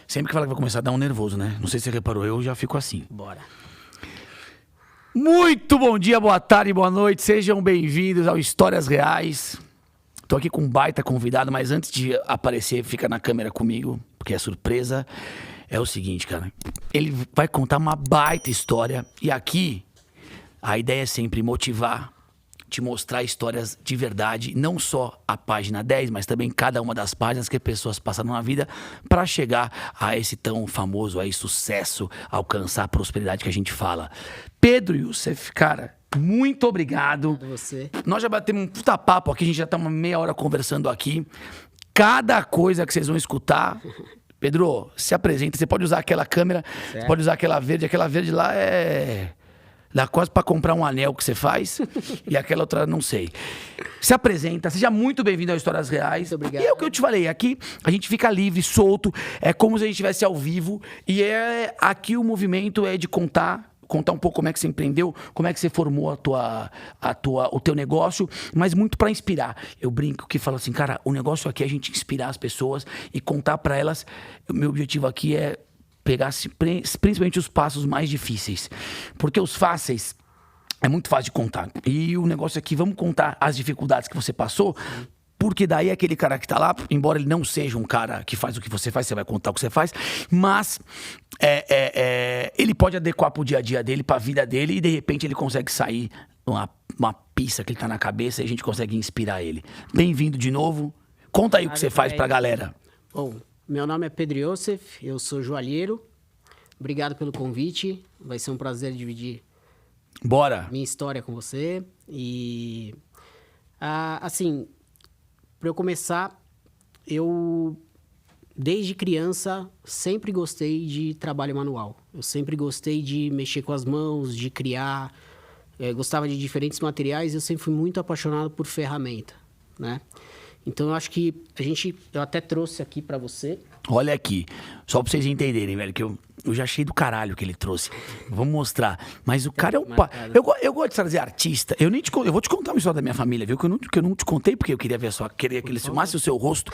Sempre que fala que vai começar a dar um nervoso, né? Não sei se você reparou, eu já fico assim. Bora. Muito bom dia, boa tarde, boa noite. Sejam bem-vindos ao Histórias Reais. Tô aqui com um baita convidado, mas antes de aparecer, fica na câmera comigo, porque é surpresa. É o seguinte, cara. Ele vai contar uma baita história. E aqui, a ideia é sempre motivar, te mostrar histórias de verdade. Não só a página 10, mas também cada uma das páginas que pessoas passaram na vida para chegar a esse tão famoso aí, sucesso, alcançar a prosperidade que a gente fala. Pedro Youssef, cara, muito obrigado. Obrigado você. Nós já batemos um puta papo aqui, a gente já tá uma meia hora conversando aqui. Cada coisa que vocês vão escutar... Pedro, se apresenta. Você pode usar aquela câmera, você pode usar aquela verde. Aquela verde lá dá quase pra comprar um anel que você faz. E aquela outra, não sei. Se apresenta, seja muito bem-vindo ao Histórias Reais. Muito obrigado. E é o que eu te falei, aqui a gente fica livre, solto. É como se a gente estivesse ao vivo. E aqui o movimento é de contar um pouco como é que você empreendeu, como é que você formou o teu negócio, mas muito para inspirar. Eu brinco que falo assim, cara, o negócio aqui é a gente inspirar as pessoas e contar para elas. O meu objetivo aqui é pegar principalmente os passos mais difíceis, porque os fáceis é muito fácil de contar. E o negócio aqui, vamos contar as dificuldades que você passou. Porque daí aquele cara que tá lá, embora ele não seja um cara que faz o que você faz, você vai contar o que você faz, mas ele pode adequar pro dia a dia dele, pra vida dele, e de repente ele consegue sair uma pista que ele tá na cabeça e a gente consegue inspirar ele. Bem-vindo de novo. Conta aí o que você faz pra galera. Bom, meu nome é Pedro Youssef, eu sou joalheiro. Obrigado pelo convite. Vai ser um prazer dividir Bora. minha história com você. E, assim... Para eu começar, eu, desde criança, sempre gostei de trabalho manual. Eu sempre gostei de mexer com as mãos, de criar. Gostava de diferentes materiais e eu sempre fui muito apaixonado por ferramenta, né? Então, eu acho que eu até trouxe aqui para você. Olha aqui, só pra vocês entenderem, velho, que eu já achei do caralho que ele trouxe. Vamos mostrar. Mas o cara é o pai. Eu gosto de trazer artista. Eu vou te contar uma história da minha família, viu? Que eu não te contei, porque eu queria ver só. Queria que ele filmasse o seu rosto.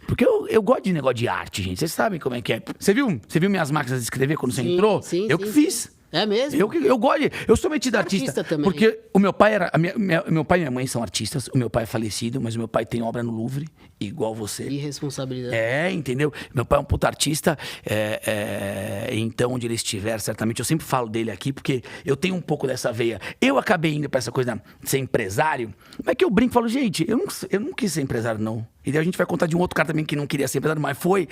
Porque eu gosto de negócio de arte, gente. Vocês sabem como é que é. Você viu minhas máquinas de escrever quando você entrou? Sim, eu que fiz. É mesmo? Eu gosto eu sou metido artista também. porque o meu pai meu pai e minha mãe são artistas. O meu pai é falecido, mas o meu pai tem obra no Louvre, igual você. Que responsabilidade. Entendeu? Meu pai é um puta artista, então onde ele estiver, certamente, eu sempre falo dele aqui, porque eu tenho um pouco dessa veia. Eu acabei indo pra essa coisa de ser empresário, mas que eu brinco e falo, gente, eu não quis ser empresário, não. E daí a gente vai contar de um outro cara também que não queria ser empresário, mas foi.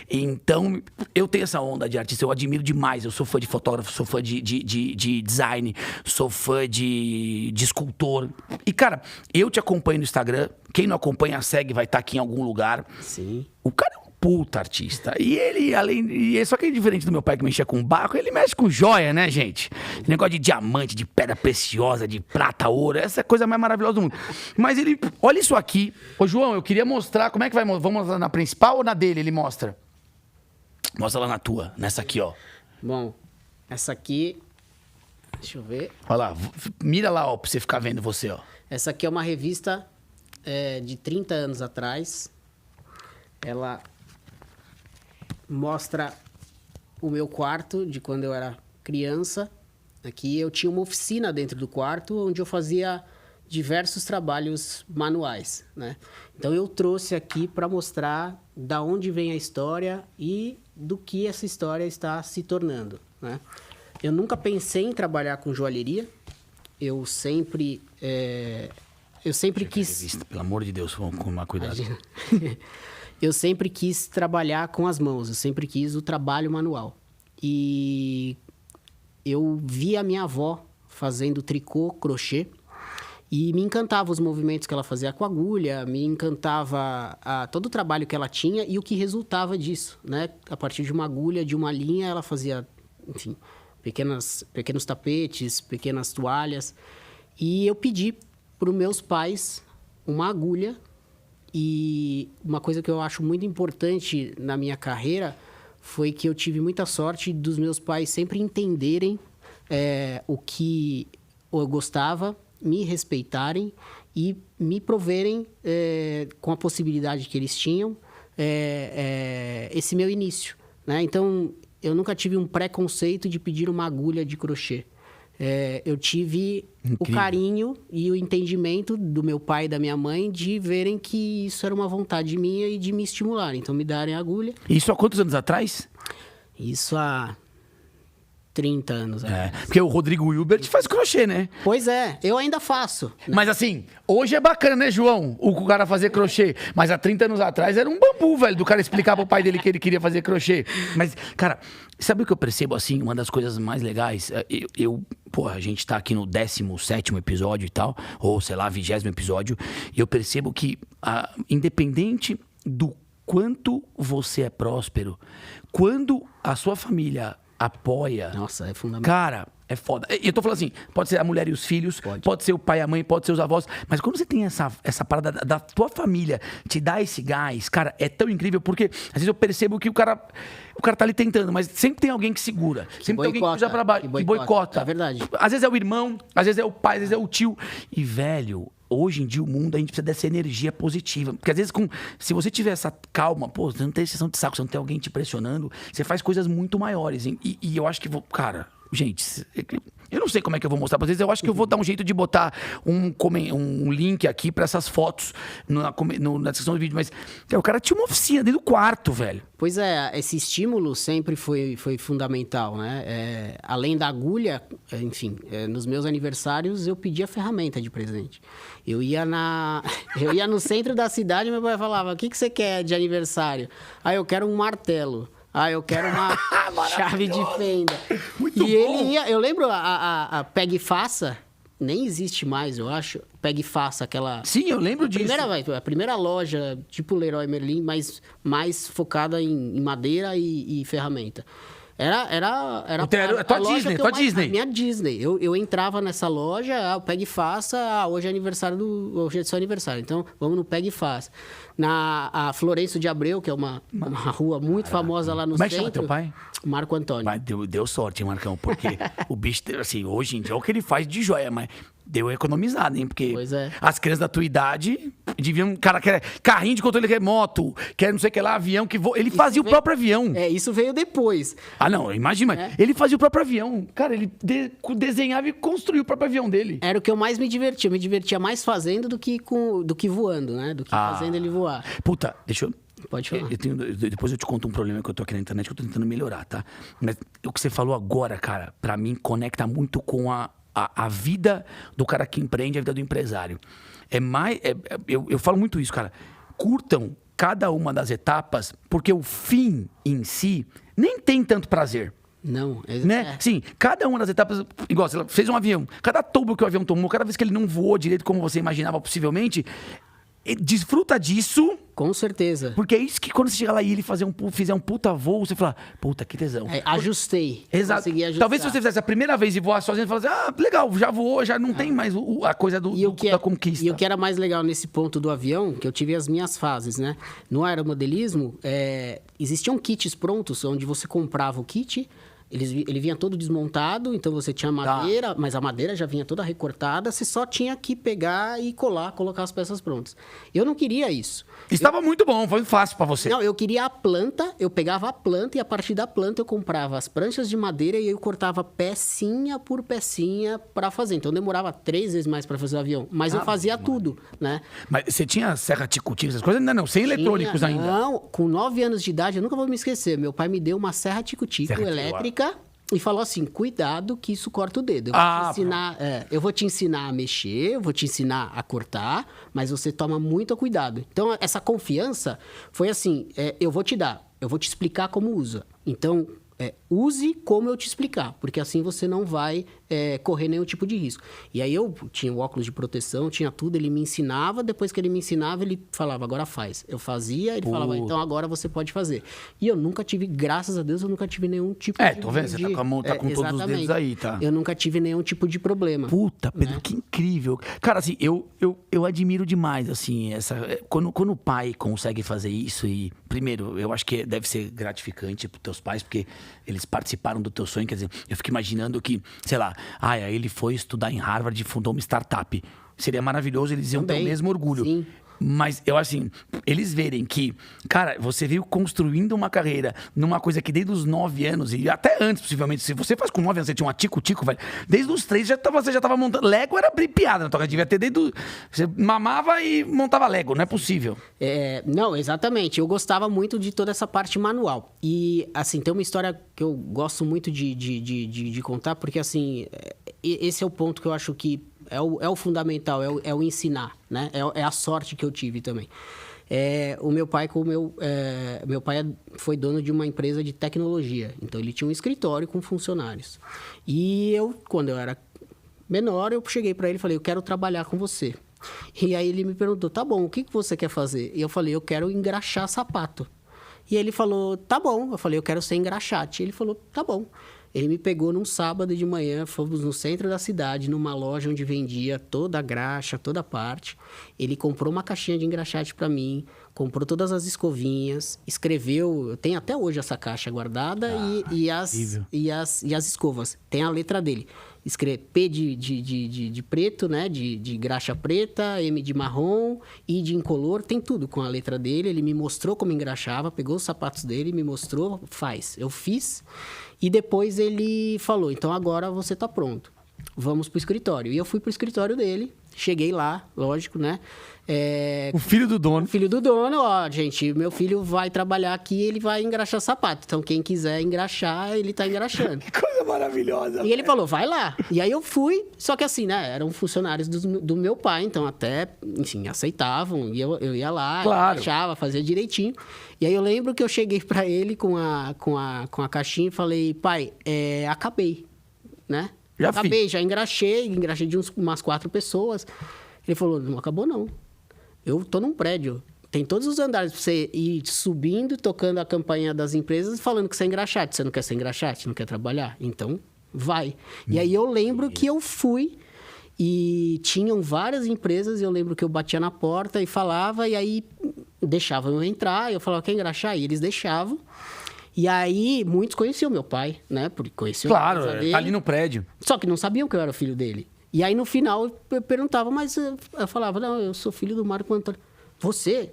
Então, eu tenho essa onda de artista, eu admiro demais. Eu sou fã de fotógrafo, sou fã de design, sou fã de escultor. E, cara, eu te acompanho no Instagram. Quem não acompanha, segue, vai estar aqui em algum lugar. Sim. O cara é um puta artista. E ele, só que é diferente do meu pai que mexia com barro, ele mexe com joia, né, gente? Negócio de diamante, de pedra preciosa, de prata, ouro, essa é a coisa mais maravilhosa do mundo. Mas ele, olha isso aqui. Ô, João, eu queria mostrar, como é que vai mostrar? Vamos mostrar na principal ou na dele? Ele mostra. Mostra lá na tua, nessa aqui, ó. Bom, essa aqui, deixa eu ver. Olha lá, mira lá, ó, pra você ficar vendo você, ó. Essa aqui é uma revista de 30 anos atrás. Ela mostra o meu quarto de quando eu era criança. Aqui eu tinha uma oficina dentro do quarto onde eu fazia diversos trabalhos manuais, né? Então eu trouxe aqui para mostrar da onde vem a história e do que essa história está se tornando, né? Eu nunca pensei em trabalhar com joalheria. Eu sempre quis... Revista, pelo amor de Deus, vamos tomar cuidado. Eu sempre quis trabalhar com as mãos, eu sempre quis o trabalho manual. E eu vi a minha avó fazendo tricô, crochê, e me encantava os movimentos que ela fazia com agulha, me encantava todo o trabalho que ela tinha e o que resultava disso, né? A partir de uma agulha, de uma linha, ela fazia, enfim, pequenos tapetes, pequenas toalhas. E eu pedi para os meus pais uma agulha. E uma coisa que eu acho muito importante na minha carreira foi que eu tive muita sorte dos meus pais sempre entenderem o que eu gostava, me respeitarem e me proverem com a possibilidade que eles tinham esse meu início, né? Então, eu nunca tive um preconceito de pedir uma agulha de crochê. Eu tive o carinho e o entendimento do meu pai e da minha mãe de verem que isso era uma vontade minha e de me estimular. Então, me darem a agulha. Isso há quantos anos atrás? Isso há 30 anos. Porque o Rodrigo Hilbert faz crochê, né? Pois é, eu ainda faço. Mas assim, hoje é bacana, né, João? O cara fazer crochê. Mas há 30 anos atrás era um bambu, velho, do cara explicar pro pai dele que ele queria fazer crochê. Mas, cara, sabe o que eu percebo, assim? Uma das coisas mais legais, Pô, a gente tá aqui no 17º episódio e tal, ou sei lá, 20º episódio, e eu percebo que, independente do quanto você é próspero, quando a sua família apoia... Nossa, é fundamental. Cara, é foda. E eu tô falando assim, pode ser a mulher e os filhos, pode ser o pai e a mãe, pode ser os avós, mas quando você tem essa parada da tua família te dá esse gás, cara, é tão incrível, porque às vezes eu percebo que o cara tá ali tentando, mas sempre tem alguém que segura, sempre tem alguém que puxa pra baixo, que boicota. É verdade. Às vezes é o irmão, às vezes é o pai, às vezes é o tio. E, velho, hoje em dia o mundo, a gente precisa dessa energia positiva. Porque às vezes, se você tiver essa calma, pô, você não tem exceção de saco, você não tem alguém te pressionando, você faz coisas muito maiores. Hein? E eu acho que, cara, gente, eu não sei como é que eu vou mostrar pra vocês. Eu acho que eu vou dar um jeito de botar um link aqui pra essas fotos na descrição do vídeo. Mas o cara tinha uma oficina dentro do quarto, velho. Pois é, esse estímulo sempre foi fundamental, né? Além da agulha, enfim, nos meus aniversários eu pedia ferramenta de presente. Eu ia no centro da cidade e meu pai falava, o que você quer de aniversário? Eu quero um martelo. Eu quero uma chave de fenda. Muito bom. Ele ia... Eu lembro a Pega e Faça, nem existe mais, eu acho. Pega e Faça, aquela... Sim, eu lembro disso. A primeira loja, tipo Leroy Merlin, mais focada em madeira e ferramenta. Era a tua Disney, Disney. A minha Disney. Eu entrava nessa loja, Pega e Faça, hoje é seu aniversário, então vamos no Pega e Faça. A Florencio de Abreu, que é uma rua muito famosa lá no centro. Como é que chama teu pai? Marco Antônio. Mas deu sorte, hein, Marcão? Porque o bicho, assim, hoje em dia, é o que ele faz de joia, mas deu economizado, hein? Porque as crianças da tua idade deviam... Cara, quer carrinho de controle remoto, quer não sei o que lá, avião que voa. Ele fazia o próprio avião. Isso veio depois. Não, imagina. Ele fazia o próprio avião. Cara, ele desenhava e construiu o próprio avião dele. Era o que eu mais me divertia. Eu me divertia mais fazendo do que voando, né? Do que fazendo ele voar. Puta, deixa eu... Pode falar. Depois eu te conto um problema que eu tô aqui na internet que eu tô tentando melhorar, tá? Mas o que você falou agora, cara, pra mim conecta muito com a vida do cara que empreende, a vida do empresário. Eu falo muito isso, cara. Curtam cada uma das etapas, porque o fim em si nem tem tanto prazer. Não, né? Sim, cada uma das etapas, igual você fez um avião, cada tombo que o avião tomou, cada vez que ele não voou direito como você imaginava possivelmente, desfruta disso. Com certeza. Porque é isso que quando você chegar lá e ele fizer um puta voo, você fala, puta, que tesão. Ajustei. Exato. Consegui ajustar. Talvez se você fizesse a primeira vez e voar sozinho, você falasse, legal, já voou, já não tem mais a coisa da conquista. E o que era mais legal nesse ponto do avião, que eu tive as minhas fases, né? No aeromodelismo, existiam kits prontos, onde você comprava o kit, ele vinha todo desmontado, então você tinha madeira, mas a madeira já vinha toda recortada, você só tinha que pegar e colocar as peças prontas. Eu não queria isso. Estava muito bom, foi fácil pra você. Não, eu queria a planta, eu pegava a planta e a partir da planta eu comprava as pranchas de madeira e eu cortava pecinha por pecinha pra fazer. Então demorava 3 vezes mais pra fazer o avião, mas eu fazia tudo, né? Mas você tinha serra ticutina, essas coisas? Não, sem eletrônicos ainda. Não, com 9 anos de idade, eu nunca vou me esquecer, meu pai me deu uma serra tico-tico elétrica e falou assim, cuidado que isso corta o dedo. Eu vou te ensinar a mexer, eu vou te ensinar a cortar, mas você toma muito cuidado. Então, essa confiança foi assim, eu vou te explicar como usa. Então, use como eu te explicar, porque assim você não vai correr nenhum tipo de risco. E aí eu tinha o óculos de proteção, tinha tudo, ele me ensinava, depois que ele me ensinava, ele falava, agora faz. Eu fazia, ele falava, então agora você pode fazer. E eu nunca tive, graças a Deus, eu nunca tive nenhum tipo de... tô vendo, você tá com a mão, tá com todos os dedos aí, tá? Eu nunca tive nenhum tipo de problema. Puta, Pedro, que incrível. Cara, assim, eu admiro demais, assim, quando o pai consegue fazer isso e, primeiro, eu acho que deve ser gratificante pros teus pais, porque eles participaram do teu sonho, quer dizer, eu fico imaginando que, sei lá, aí ele foi estudar em Harvard e fundou uma startup. Seria maravilhoso, eles iam ter o mesmo orgulho. Sim. Mas eu assim, eles verem que, cara, você veio construindo uma carreira numa coisa que desde os 9 anos, e até antes, possivelmente, se você faz com 9 anos, você tinha uma tico-tico, velho, desde os 3 você já tava montando. Lego era piada na tua casa, devia ter desde. Você mamava e montava Lego, não é possível. Não, exatamente. Eu gostava muito de toda essa parte manual. E, assim, tem uma história que eu gosto muito de contar, porque, assim, esse é o ponto que eu acho que é o fundamental, é o ensinar, né? É a sorte que eu tive também. O meu pai, meu pai foi dono de uma empresa de tecnologia. Então, ele tinha um escritório com funcionários. E quando eu era menor, eu cheguei para ele e falei, eu quero trabalhar com você. E aí ele me perguntou, tá bom, o que você quer fazer? E eu falei, eu quero engraxar sapato. E ele falou, tá bom. Eu falei, eu quero ser engraxate. Ele falou, tá bom. Ele me pegou num sábado de manhã, fomos no centro da cidade, numa loja onde vendia toda a graxa, toda a parte. Ele comprou uma caixinha de engraxate para mim, comprou todas as escovinhas, escreveu... Eu tenho até hoje essa caixa guardada e as escovas. Tem a letra dele. Escreve P de preto, né? De graxa preta, M de marrom, I de incolor, tem tudo com a letra dele. Ele me mostrou como engraxava, pegou os sapatos dele, me mostrou, faz. Eu fiz e depois ele falou, então agora você tá pronto, vamos pro escritório. E eu fui pro escritório dele, cheguei lá, lógico, né? O filho do dono. O filho do dono, ó, gente, meu filho vai trabalhar aqui, ele vai engraxar sapato. Então, quem quiser engraxar, ele tá engraxando. Que coisa maravilhosa. E ele falou, vai lá. E aí eu fui, só que assim, né, eram funcionários do meu pai, então até, enfim, aceitavam. E eu ia lá, claro, engraxava, fazia direitinho. E aí eu lembro que eu cheguei pra ele com a caixinha e falei, pai, acabei, né? Já acabei, fiz. já engraxei de umas 4 pessoas. Ele falou, não acabou não. Eu tô num prédio, tem todos os andares pra você ir subindo, tocando a campainha das empresas e falando que você é engraxate. Você não quer ser engraxate? Não quer trabalhar? Então, vai. E aí eu lembro que eu fui e tinham várias empresas, e eu lembro que eu batia na porta e falava, e aí deixavam eu entrar, eu falava, quer engraxar? E eles deixavam. E aí, muitos conheciam meu pai, né? Porque conheciam a empresa dele. Tá ali no prédio. Só que não sabiam que eu era o filho dele. E aí, no final, eu perguntava, mas eu falava, não, eu sou filho do Marco Antônio. Você?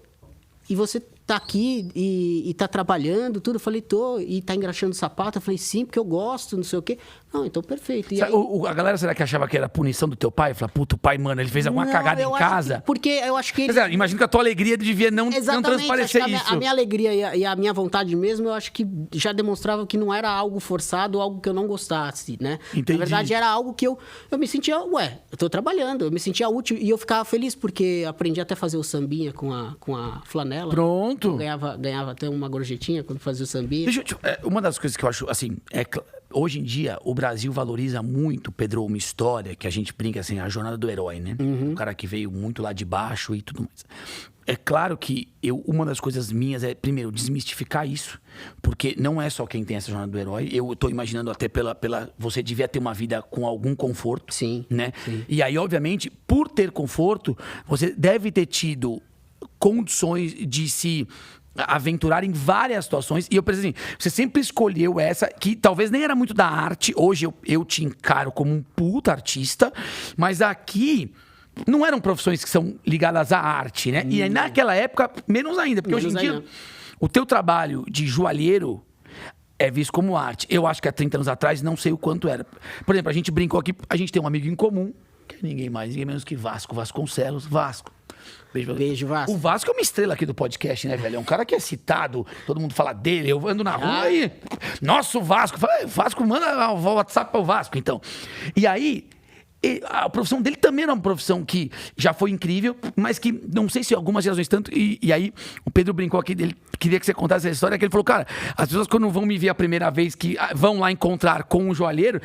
E você tá aqui e tá trabalhando, tudo? Eu falei, tô. E tá engraxando sapato? Eu falei, sim, porque eu gosto, não sei o quê. Não, então perfeito. E aí... A galera, será que achava que era punição do teu pai? Fala, puta, o pai, mano, ele fez alguma cagada em casa? Porque eu acho que ele... Quer dizer, imagino que a tua alegria devia não transparecer isso. A minha alegria e a minha vontade mesmo, eu acho que já demonstrava que não era algo forçado, algo que eu não gostasse, né? Entendi. Na verdade, era algo que eu me sentia, eu tô trabalhando, eu me sentia útil e eu ficava feliz porque aprendi até a fazer o sambinha com a flanela. Pronto. Eu ganhava até uma gorjetinha quando fazia o sambinha. Uma das coisas que eu acho, assim, hoje em dia, o Brasil valoriza muito, Pedro, uma história que a gente brinca assim, a jornada do herói, né? Uhum. O cara que veio muito lá de baixo e tudo mais. É claro que uma das coisas minhas é, primeiro, desmistificar isso. Porque não é só quem tem essa jornada do herói. Eu tô imaginando até você devia ter uma vida com algum conforto. Sim. Né? Sim. E aí, obviamente, por ter conforto, você deve ter tido condições de se aventurar em várias situações. E eu pensei assim, você sempre escolheu essa, que talvez nem era muito da arte. Hoje eu te encaro como um puta artista, mas aqui não eram profissões que são ligadas à arte, né? E aí, naquela época, menos ainda, porque hoje em dia o teu trabalho de joalheiro é visto como arte. Eu acho que há 30 anos atrás, não sei o quanto era. Por exemplo, a gente brincou aqui, a gente tem um amigo em comum, que é ninguém mais, ninguém menos que Vasconcelos. Vasco. Beijo, Vasco. O Vasco é uma estrela aqui do podcast, né, velho? É um cara que é citado, todo mundo fala dele, eu ando na rua e... Nossa, o Vasco. Fala, Vasco, manda o WhatsApp para o Vasco, então. E aí, a profissão dele também era uma profissão que já foi incrível, mas que não sei se algumas gerações tanto... E aí, o Pedro brincou aqui, ele queria que você contasse essa história, que ele falou, cara, as pessoas quando vão me ver a primeira vez, que vão lá encontrar com um joalheiro,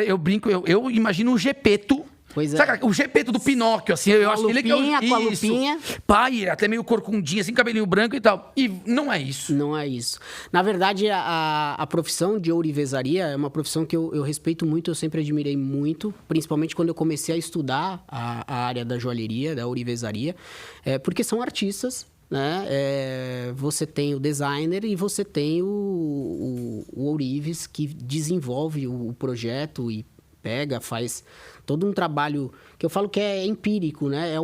eu brinco, eu imagino um Gepeto. Pois é. Sabe o Gepeto do Pinóquio, assim, eu acho que ele é com a lupinha. Pai, até meio corcundinho, assim, cabelinho branco e tal. E não é isso. Não é isso. Na verdade, a profissão de ourivesaria é uma profissão que eu respeito muito, eu sempre admirei muito, principalmente quando eu comecei a estudar a área da joalheria, da ourivesaria, porque são artistas, né? Você tem o designer e você tem o ourives que desenvolve o projeto e pega, faz todo um trabalho que eu falo que é empírico, né?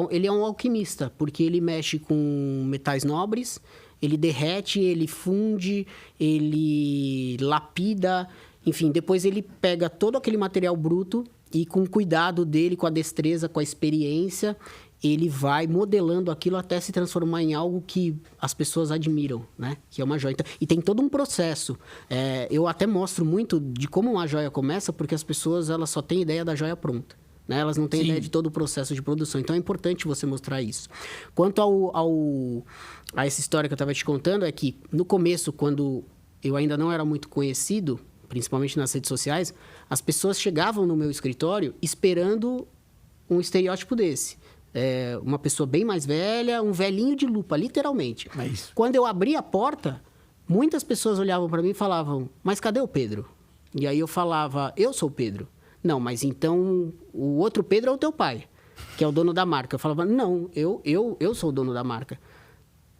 Ele é um alquimista, porque ele mexe com metais nobres, ele derrete, ele funde, ele lapida, enfim, depois ele pega todo aquele material bruto e com o cuidado dele, com a destreza, com a experiência, ele vai modelando aquilo até se transformar em algo que as pessoas admiram, né? Que é uma joia. Então, e tem todo um processo. Eu até mostro muito de como uma joia começa, porque as pessoas elas só têm ideia da joia pronta. Né? Elas não têm ideia de todo o processo de produção. Então, é importante você mostrar isso. Quanto a essa história que eu estava te contando, é que no começo, quando eu ainda não era muito conhecido, principalmente nas redes sociais, as pessoas chegavam no meu escritório esperando um estereótipo desse. Uma pessoa bem mais velha, um velhinho de lupa, literalmente. É isso. Quando eu abri a porta, muitas pessoas olhavam para mim e falavam, mas cadê o Pedro? E aí eu falava, eu sou o Pedro. Não, mas então o outro Pedro é o teu pai, que é o dono da marca. Eu falava, não, eu sou o dono da marca.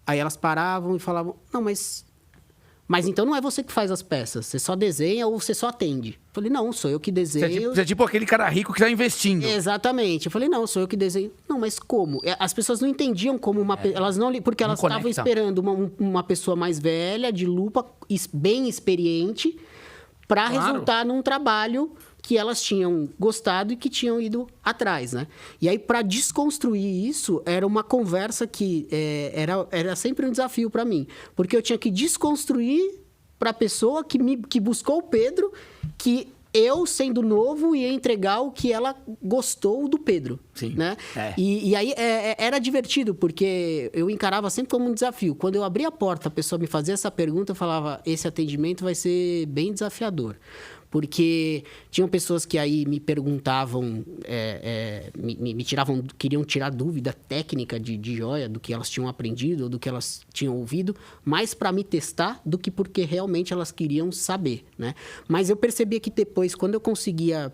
Aí elas paravam e falavam, não, mas então não é você que faz as peças, você só desenha ou você só atende? Eu falei, não, sou eu que desenho. Você é tipo aquele cara rico que tá investindo. Exatamente. Eu falei, não, sou eu que desenho. Não, mas como? As pessoas não entendiam como elas não... Porque elas estavam esperando uma pessoa mais velha, de lupa, bem experiente, para resultar num trabalho que elas tinham gostado e que tinham ido atrás, né? E aí, para desconstruir isso, era uma conversa que era sempre um desafio para mim. Porque eu tinha que desconstruir para a pessoa que buscou o Pedro, que eu, sendo novo, ia entregar o que ela gostou do Pedro. Sim. Né? E aí era divertido, porque eu encarava sempre como um desafio. Quando eu abria a porta, a pessoa me fazia essa pergunta, eu falava, esse atendimento vai ser bem desafiador. Porque tinham pessoas que aí me perguntavam, me tiravam, queriam tirar dúvida técnica de joia, do que elas tinham aprendido ou do que elas tinham ouvido, mais para me testar do que porque realmente elas queriam saber, né? Mas eu percebia que depois, quando eu conseguia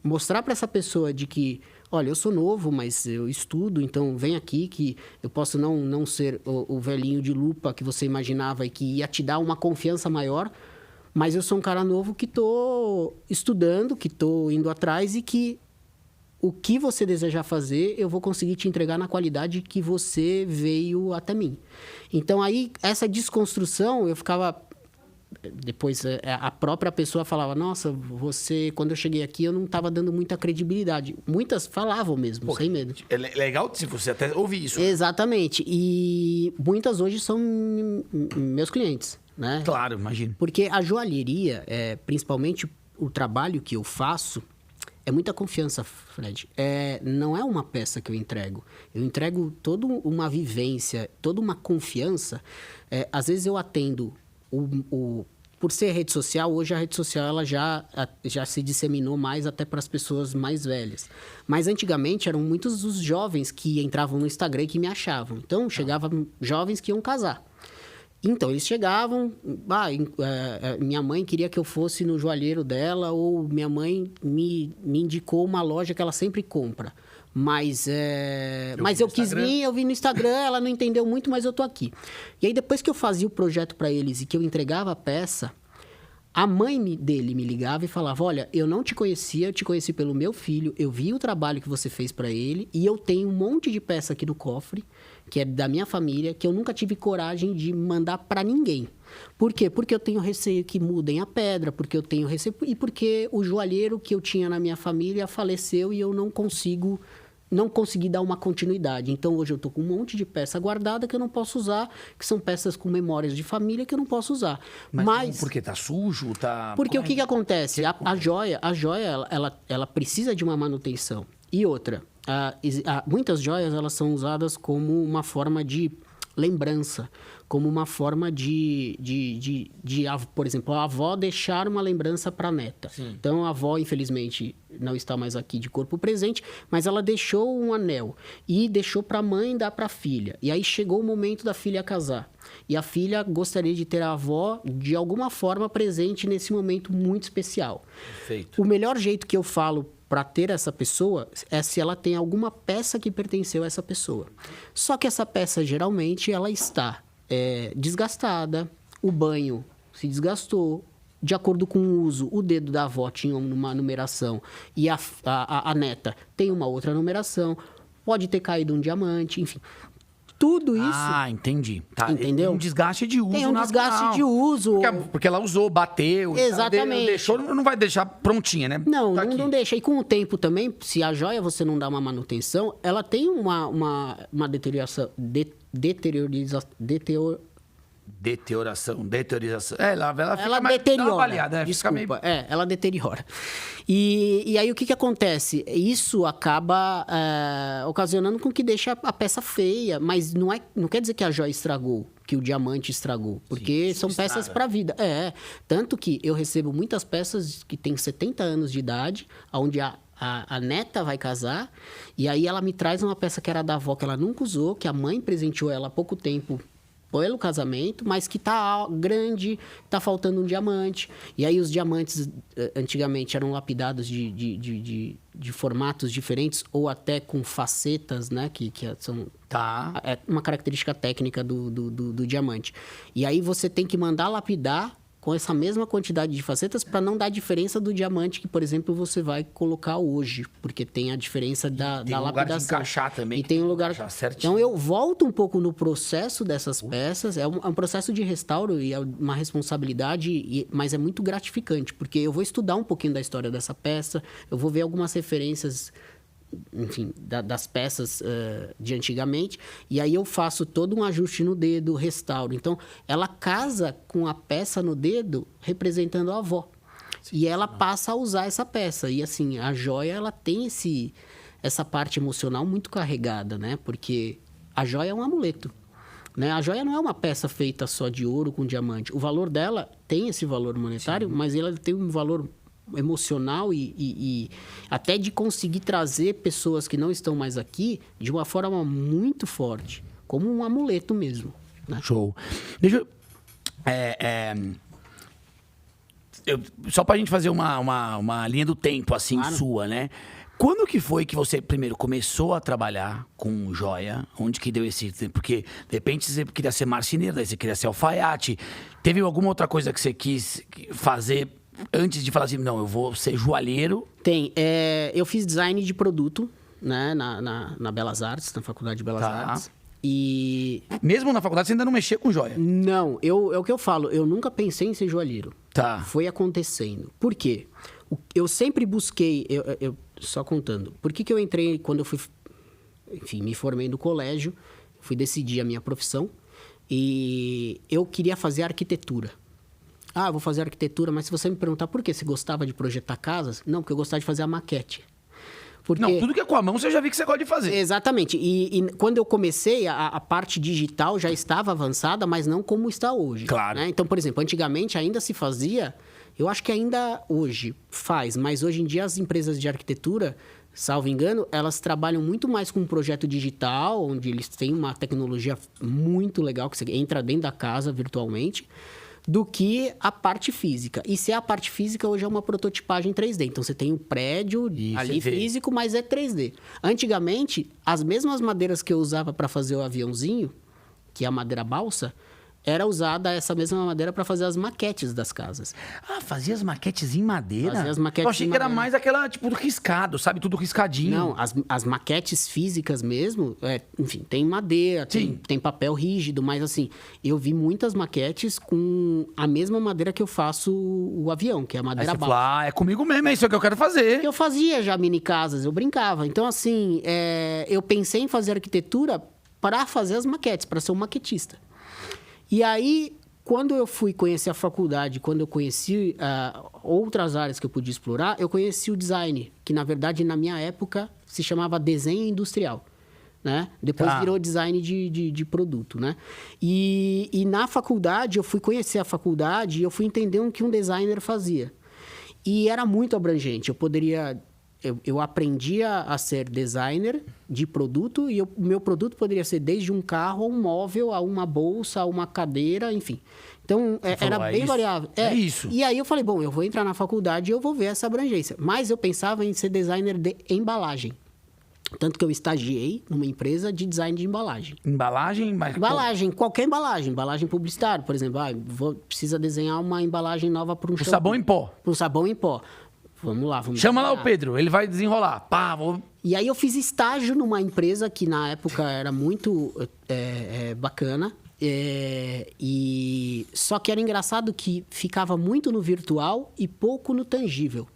mostrar para essa pessoa de que, olha, eu sou novo, mas eu estudo, então vem aqui que eu posso não ser o velhinho de lupa que você imaginava e que ia te dar uma confiança maior, mas eu sou um cara novo que estou estudando, que estou indo atrás e que o que você desejar fazer, eu vou conseguir te entregar na qualidade que você veio até mim. Então, aí, essa desconstrução, eu ficava... Depois, a própria pessoa falava, nossa, você... Quando eu cheguei aqui, eu não estava dando muita credibilidade. Muitas falavam mesmo, sem medo. É legal se você até ouvir isso. Exatamente. E muitas hoje são meus clientes. Né? Claro, imagino. Porque a joalheria, principalmente o trabalho que eu faço, é muita confiança, Fred. Não é uma peça que eu entrego. Eu entrego toda uma vivência, toda uma confiança. Às vezes eu atendo... Por ser rede social, hoje a rede social ela já se disseminou mais até para as pessoas mais velhas. Mas antigamente eram muitos os jovens que entravam no Instagram e que me achavam. Então, chegavam jovens que iam casar. Então, eles chegavam, minha mãe queria que eu fosse no joalheiro dela, ou minha mãe me indicou uma loja que ela sempre compra. Mas eu quis vir, eu vi no Instagram, ela não entendeu muito, mas eu tô aqui. E aí, depois que eu fazia o projeto para eles e que eu entregava a peça, a mãe dele me ligava e falava, olha, eu não te conhecia, eu te conheci pelo meu filho, eu vi o trabalho que você fez para ele e eu tenho um monte de peça aqui no cofre, que é da minha família, que eu nunca tive coragem de mandar para ninguém. Por quê? Porque eu tenho receio que mudem a pedra, porque eu tenho receio... E porque o joalheiro que eu tinha na minha família faleceu e eu não consegui dar uma continuidade. Então, hoje eu estou com um monte de peça guardada que eu não posso usar, que são peças com memórias de família que eu não posso usar. Mas porque tá sujo, tá... Porque o que acontece? A joia, ela precisa de uma manutenção. E outra, muitas joias elas são usadas como uma forma de lembrança, como uma forma de por exemplo, a avó deixar uma lembrança para a neta. Sim. Então, a avó, infelizmente, não está mais aqui de corpo presente, mas ela deixou um anel e deixou para a mãe dar para a filha. E aí chegou o momento da filha casar. E a filha gostaria de ter a avó, de alguma forma, presente nesse momento muito especial. Perfeito. O melhor jeito que eu falo para ter essa pessoa é se ela tem alguma peça que pertenceu a essa pessoa. Só que essa peça, geralmente, ela está desgastada, o banho se desgastou, de acordo com o uso, o dedo da avó tinha uma numeração e a neta tem uma outra numeração, pode ter caído um diamante, enfim. Tudo isso... Ah, entendi. Tá. Entendeu? Tem um desgaste de uso Tem um natural. desgaste de uso. Porque ela usou, bateu. Exatamente. Deixou, não vai deixar prontinha, né? Não, Tá não deixa. E com o tempo também, se a joia você não dá uma manutenção, ela tem uma deterioração... Deterioração. Ela fica Ela mais deteriora. avaliada, Desculpa, fica meio... ela deteriora. E aí o que acontece? Isso acaba ocasionando com que deixe a peça feia, mas não quer dizer que a joia estragou, que o diamante estragou, porque são peças para a vida. Tanto que eu recebo muitas peças que têm 70 anos de idade, onde a neta vai casar, e aí ela me traz uma peça que era da avó, que ela nunca usou, que a mãe presenteou ela há pouco tempo pelo casamento, mas que tá grande, tá faltando um diamante. E aí os diamantes antigamente eram lapidados de formatos diferentes ou até com facetas, né? Que são uma característica técnica do diamante. E aí você tem que mandar lapidar com essa mesma quantidade de facetas para não dar diferença do diamante que, por exemplo, você vai colocar hoje, porque tem a diferença da lapidação. Tem um lugar de encaixar também. E tem um lugar... Então, eu volto um pouco no processo dessas peças. É um processo de restauro e é uma responsabilidade, mas é muito gratificante, porque eu vou estudar um pouquinho da história dessa peça, eu vou ver algumas referências, enfim, das peças de antigamente, e aí eu faço todo um ajuste no dedo, restauro. Então, ela casa com a peça no dedo representando a avó. Sim, e ela passa a usar essa peça. E assim, a joia, ela tem essa parte emocional muito carregada, né? Porque a joia é um amuleto, né? A joia não é uma peça feita só de ouro com diamante. O valor dela tem esse valor monetário, sim, mas ela tem um valor emocional e até de conseguir trazer pessoas que não estão mais aqui de uma forma muito forte, como um amuleto mesmo, né? Show. Deixa eu... só pra gente fazer uma linha do tempo, assim, claro, sua, né? Quando que foi que você, primeiro, começou a trabalhar com joia? Onde que deu esse... Porque, de repente, você queria ser marceneiro, daí você queria ser alfaiate. Teve alguma outra coisa que você quis fazer antes de falar assim, não, eu vou ser joalheiro? Tem. Eu fiz design de produto, né, na Belas Artes, na Faculdade de Belas Artes. E... Mesmo na faculdade você ainda não mexia com joia? Não. É o que eu falo. Eu nunca pensei em ser joalheiro. Tá. Foi acontecendo. Por quê? Eu sempre busquei... Só contando. Por que eu entrei quando eu fui... Enfim, me formei no colégio. Fui decidir a minha profissão. E eu queria fazer arquitetura. Ah, vou fazer arquitetura, mas se você me perguntar por que você gostava de projetar casas, não, porque eu gostava de fazer a maquete. Porque... Não, tudo que é com a mão você já viu que você gosta de fazer. Exatamente. E quando eu comecei, a parte digital já estava avançada, mas não como está hoje. Claro. Né? Então, por exemplo, antigamente ainda se fazia, eu acho que ainda hoje faz, mas hoje em dia as empresas de arquitetura, salvo engano, elas trabalham muito mais com um projeto digital, onde eles têm uma tecnologia muito legal, que você entra dentro da casa virtualmente, do que a parte física. E se a parte física hoje é uma prototipagem 3D. Então, você tem um prédio ali físico, mas é 3D. Antigamente, as mesmas madeiras que eu usava para fazer o aviãozinho, que é a madeira balsa, era usada essa mesma madeira para fazer as maquetes das casas. Ah, fazia as maquetes em madeira? Fazia as maquetes eu achei que era mais aquela, tipo, do riscado, sabe? Tudo riscadinho. Não, as maquetes físicas mesmo, enfim, tem madeira, tem papel rígido, mas assim, eu vi muitas maquetes com a mesma madeira que eu faço o avião, que é a madeira balsa. Fala, é comigo mesmo, é isso que eu quero fazer. Eu fazia já mini casas, eu brincava. Então, assim, eu pensei em fazer arquitetura para fazer as maquetes, para ser um maquetista. E aí, quando eu fui conhecer a faculdade, quando eu conheci outras áreas que eu podia explorar, eu conheci o design, que, na verdade, na minha época, se chamava desenho industrial, né? Depois virou design de produto, né? E na faculdade, eu fui conhecer a faculdade e eu fui entender o que um designer fazia. E era muito abrangente. Eu aprendia a ser designer de produto e o meu produto poderia ser desde um carro, a um móvel, a uma bolsa, a uma cadeira, enfim. Então, era bem variável. É isso. E aí eu falei, bom, eu vou entrar na faculdade e eu vou ver essa abrangência. Mas eu pensava em ser designer de embalagem. Tanto que eu estagiei numa empresa de design de embalagem. Embalagem, mas... Embalagem, qualquer embalagem. Embalagem publicitária, por exemplo. Precisa desenhar uma embalagem nova para um shampoo. sabão em pó. Para um sabão em pó. Vamos lá, vamos Chama desenhar. lá o Pedro, ele vai desenrolar. Pá, E aí eu fiz estágio numa empresa que na época era muito bacana. E só que era engraçado que ficava muito no virtual e pouco no tangível.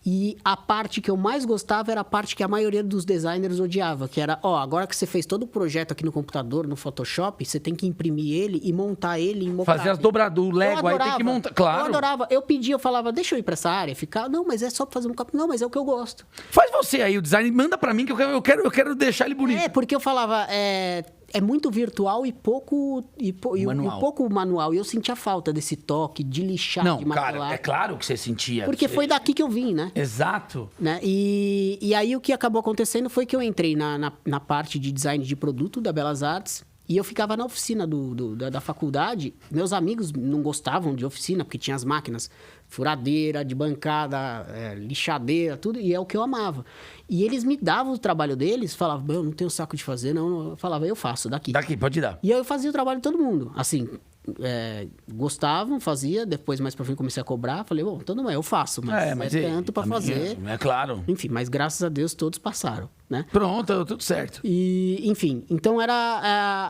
E a parte que eu mais gostava era a parte que a maioria dos designers odiava, que era, agora que você fez todo o projeto aqui no computador, no Photoshop, você tem que imprimir ele e montar ele em mockup. fazer as dobraduras, o Lego, aí tem que montar. Claro. Eu adorava. Eu pedia, eu falava, deixa eu ir pra essa área. Ficava, não, mas é só pra fazer um mockup. Não, mas é o que eu gosto. Faz você aí o design, manda pra mim que eu quero deixar ele bonito. Porque eu falava, é muito virtual e pouco Manual. pouco manual. E eu sentia falta desse toque de lixar, Não, de cara, martelar. é claro que você sentia. Porque foi daqui que eu vim, né? Exato. Né? E aí o que acabou acontecendo foi que eu entrei na parte de design de produto da Belas Artes e eu ficava na oficina da faculdade. Meus amigos não gostavam de oficina porque tinha as máquinas, furadeira, de bancada, lixadeira, tudo, e é o que eu amava. E eles me davam o trabalho deles, falavam, eu não tenho saco de fazer, não. Eu falava, eu faço, daqui. Daqui, pode dar. E aí eu fazia o trabalho de todo mundo. Assim, gostavam, fazia, depois mais pra frente comecei a cobrar, falei, bom, então não eu faço, mas tanto pra fazer. É claro. Enfim, mas graças a Deus todos passaram, né? Pronto, tudo certo. E, enfim, então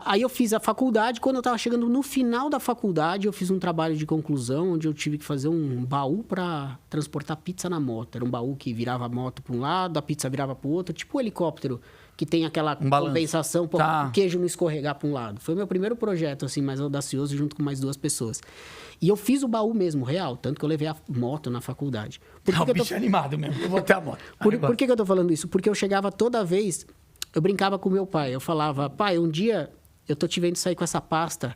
aí eu fiz a faculdade, quando eu tava chegando no final da faculdade, eu fiz um trabalho de conclusão, onde eu tive que fazer um baú pra transportar pizza na moto. Era um baú que virava a moto pra um lado, a pizza virava pro outro, tipo um helicóptero, que tem aquela compensação para o queijo não escorregar para um lado. Foi o meu primeiro projeto, assim, mais audacioso, junto com mais 2 pessoas. E eu fiz o baú mesmo, real, tanto que eu levei a moto na faculdade. Bicho animado mesmo, eu vou ter a moto. Por que eu tô falando isso? Porque eu chegava toda vez, eu brincava com meu pai, eu falava, pai, um dia eu tô te vendo sair com essa pasta,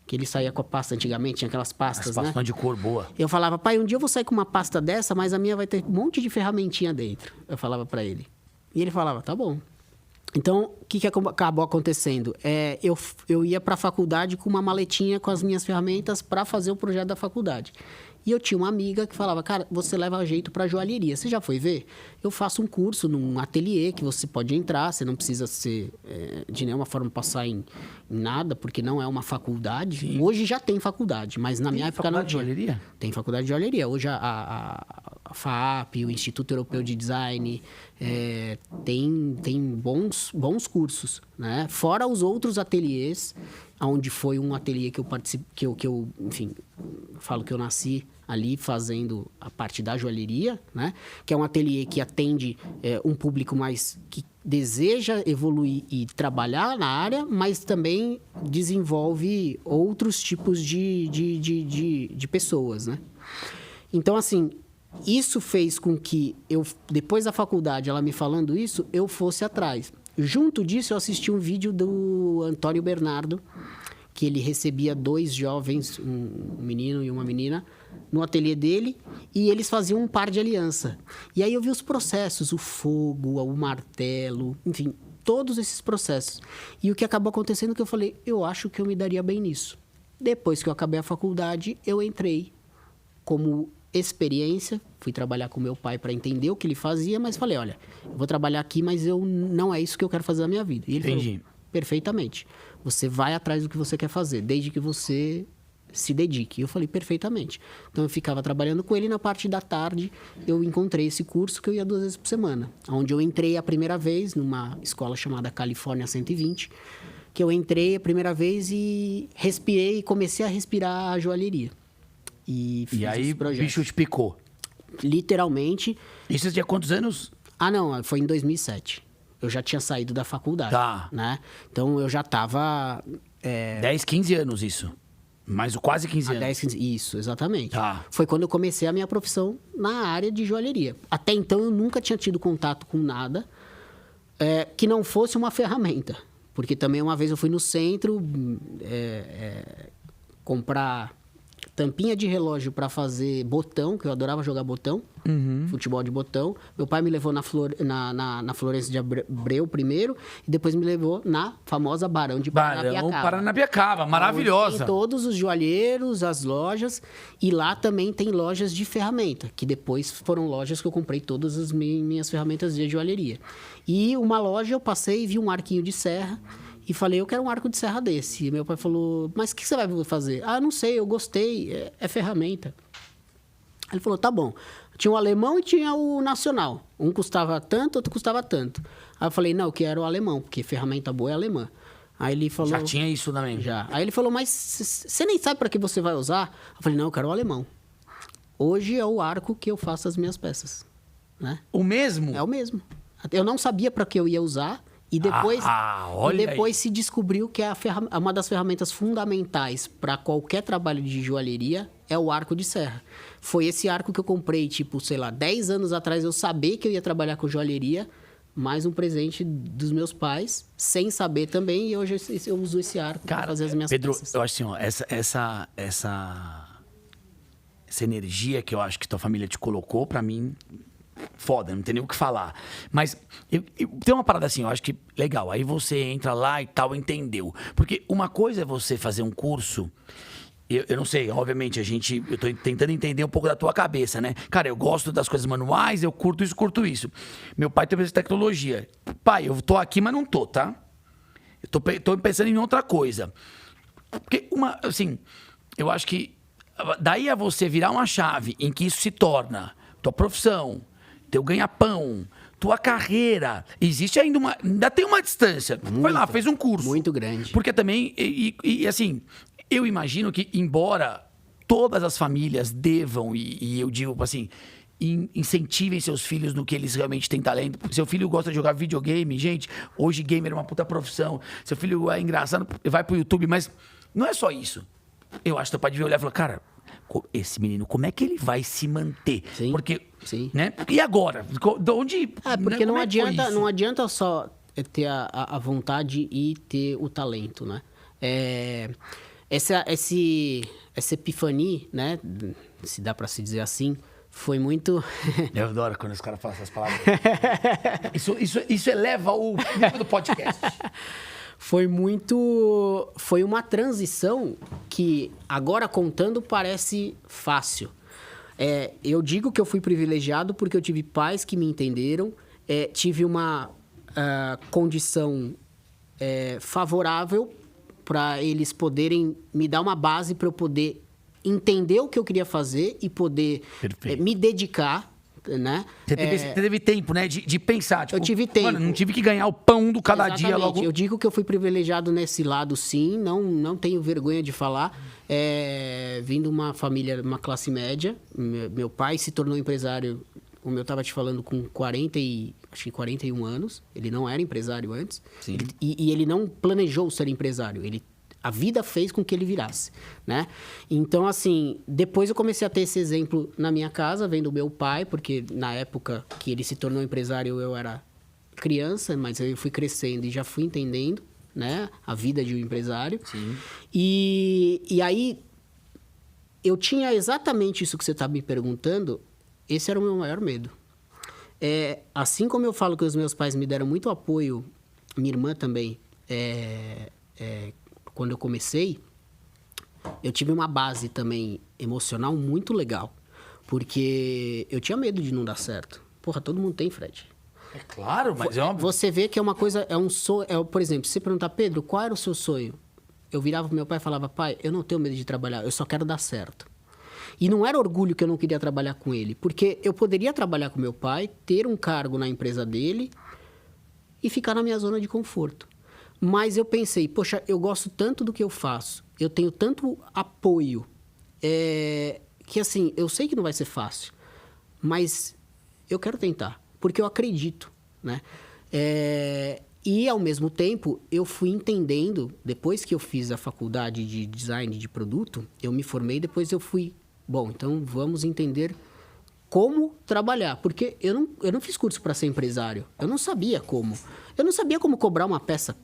que ele saía com a pasta antigamente, tinha aquelas pastas, né? Pasta de cor boa. Eu falava, pai, um dia eu vou sair com uma pasta dessa, mas a minha vai ter um monte de ferramentinha dentro. Eu falava para ele. E ele falava, tá bom. Então, o que acabou acontecendo? Eu ia para a faculdade com uma maletinha com as minhas ferramentas para fazer o projeto da faculdade. E eu tinha uma amiga que falava, cara, você leva jeito para joalheria. Você já foi ver? Eu faço um curso num ateliê que você pode entrar, você não precisa ser de nenhuma forma passar em nada, porque não é uma faculdade. Sim. Hoje já tem faculdade, mas na minha época não tinha. Tem faculdade de joalheria? Tem faculdade de joalheria. Hoje a FAAP, o Instituto Europeu de Design, tem bons cursos, né? Fora os outros ateliês, onde foi um ateliê que eu participei, que eu, enfim, falo que eu nasci ali fazendo a parte da joalheria, né? Que é um ateliê que atende um público mais que deseja evoluir e trabalhar na área, mas também desenvolve outros tipos de pessoas, né? Então, assim, isso fez com que eu, depois da faculdade, ela me falando isso, eu fosse atrás. Junto disso, eu assisti um vídeo do Antônio Bernardo, que ele recebia 2 jovens, um menino e uma menina, no ateliê dele, e eles faziam um par de aliança. E aí eu vi os processos, o fogo, o martelo, enfim, todos esses processos. E o que acabou acontecendo é que eu falei, eu acho que eu me daria bem nisso. Depois que eu acabei a faculdade, eu entrei como experiência, fui trabalhar com meu pai para entender o que ele fazia, mas falei, olha, eu vou trabalhar aqui, mas não é isso que eu quero fazer na minha vida. E ele falou, perfeitamente, você vai atrás do que você quer fazer, desde que você se dedique. E eu falei, perfeitamente. Então eu ficava trabalhando com ele, na parte da tarde eu encontrei esse curso que eu ia 2 vezes por semana, onde eu entrei a primeira vez numa escola chamada Califórnia 120, que eu entrei a primeira vez e respirei, comecei a respirar a joalheria. E aí o bicho te picou? Literalmente. Isso tinha quantos anos? Não, foi em 2007. Eu já tinha saído da faculdade. Tá. Né? Então eu já estava... 10, 15 anos isso. Mas quase 15 anos. 10, 15, isso, exatamente. Tá. Foi quando eu comecei a minha profissão na área de joalheria. Até então eu nunca tinha tido contato com nada que não fosse uma ferramenta. Porque também uma vez eu fui no centro comprar tampinha de relógio para fazer botão, que eu adorava jogar botão. futebol de botão. Meu pai me levou na Florencio de Abreu primeiro, e depois me levou na famosa Barão de Paranapiacaba. Paranapiacaba, maravilhosa. Tem todos os joalheiros, as lojas, e lá também tem lojas de ferramenta, que depois foram lojas que eu comprei todas as minhas ferramentas de joalheria. E uma loja eu passei e vi um arquinho de serra, e falei, eu quero um arco de serra desse. E meu pai falou, mas o que você vai fazer? Ah, não sei, eu gostei, é ferramenta. Ele falou, tá bom. Tinha o alemão e tinha o nacional. Um custava tanto, outro custava tanto. Aí eu falei, não, eu quero o alemão, porque ferramenta boa é alemã. Aí ele falou... Já tinha isso também? Já. Aí ele falou, mas você nem sabe para que você vai usar? Eu falei, não, eu quero o alemão. Hoje é o arco que eu faço as minhas peças. Né? O mesmo? É o mesmo. Eu não sabia para que eu ia usar. E depois se descobriu que uma das ferramentas fundamentais para qualquer trabalho de joalheria é o arco de serra. Foi esse arco que eu comprei, 10 anos atrás, eu sabia que eu ia trabalhar com joalheria, mais um presente dos meus pais, sem saber também, e hoje eu uso esse arco para fazer as minhas Pedro, peças. Eu acho assim, essa energia que eu acho que tua família te colocou, para mim... Foda, não tem nem o que falar. Mas tem uma parada assim, eu acho que legal. Aí você entra lá e tal, entendeu. Porque uma coisa é você fazer um curso. Eu não sei, obviamente, eu tô tentando entender um pouco da tua cabeça, né? Cara, eu gosto das coisas manuais, eu curto isso. Meu pai tem tecnologia. Pai, eu tô aqui, mas não tô, tá? Eu tô pensando em outra coisa. Porque eu acho que daí a você virar uma chave em que isso se torna tua profissão, teu ganha-pão, tua carreira. Existe ainda tem uma distância. Vai lá, fez um curso. Muito grande. Porque também, assim, eu imagino que, embora todas as famílias devam, e eu digo assim, incentivem seus filhos no que eles realmente têm talento. Seu filho gosta de jogar videogame, gente, hoje gamer é uma puta profissão. Seu filho é engraçado, vai pro YouTube, mas não é só isso. Eu acho que teu pai devia olhar e falar, cara, esse menino, como é que ele vai se manter? Sim, porque, sim. Né? E agora? De onde... Porque não adianta só ter a vontade e ter o talento, né? Essa epifania, né? Se dá para se dizer assim, foi muito... Eu adoro quando os caras falam essas palavras. Isso eleva o nível do podcast. Foi uma transição que, agora contando, parece fácil. Eu digo que eu fui privilegiado porque eu tive pais que me entenderam, tive uma condição favorável para eles poderem me dar uma base para eu poder entender o que eu queria fazer e poder me dedicar. Né? Você teve tempo, né? De pensar. Tipo, eu tive tempo. Mano, não tive que ganhar o pão do cada dia logo. Eu digo que eu fui privilegiado nesse lado, sim. Não tenho vergonha de falar. Vindo uma família, uma classe média. Meu pai se tornou empresário, como eu estava te falando, com 41 anos. Ele não era empresário antes. Sim. E ele não planejou ser empresário. A vida fez com que ele virasse, né? Então, assim, depois eu comecei a ter esse exemplo na minha casa, vendo o meu pai, porque na época que ele se tornou empresário, eu era criança, mas eu fui crescendo e já fui entendendo, né? A vida de um empresário. Sim. E aí, eu tinha exatamente isso que você está me perguntando, esse era o meu maior medo. Assim como eu falo que os meus pais me deram muito apoio, minha irmã também, quando eu comecei, eu tive uma base também emocional muito legal. Porque eu tinha medo de não dar certo. Porra, todo mundo tem, Fred. É claro, mas é óbvio. Você vê que é uma coisa, é um sonho. Por exemplo, se você perguntar, Pedro, qual era o seu sonho? Eu virava pro meu pai e falava, pai, eu não tenho medo de trabalhar, eu só quero dar certo. E não era orgulho que eu não queria trabalhar com ele. Porque eu poderia trabalhar com meu pai, ter um cargo na empresa dele e ficar na minha zona de conforto. Mas eu pensei, poxa, eu gosto tanto do que eu faço, eu tenho tanto apoio, que assim, eu sei que não vai ser fácil, mas eu quero tentar, porque eu acredito, né? E, ao mesmo tempo, eu fui entendendo, depois que eu fiz a faculdade de design de produto, eu me formei, depois eu fui, bom, então vamos entender como trabalhar, porque eu não fiz curso para ser empresário, eu não sabia como cobrar uma peça.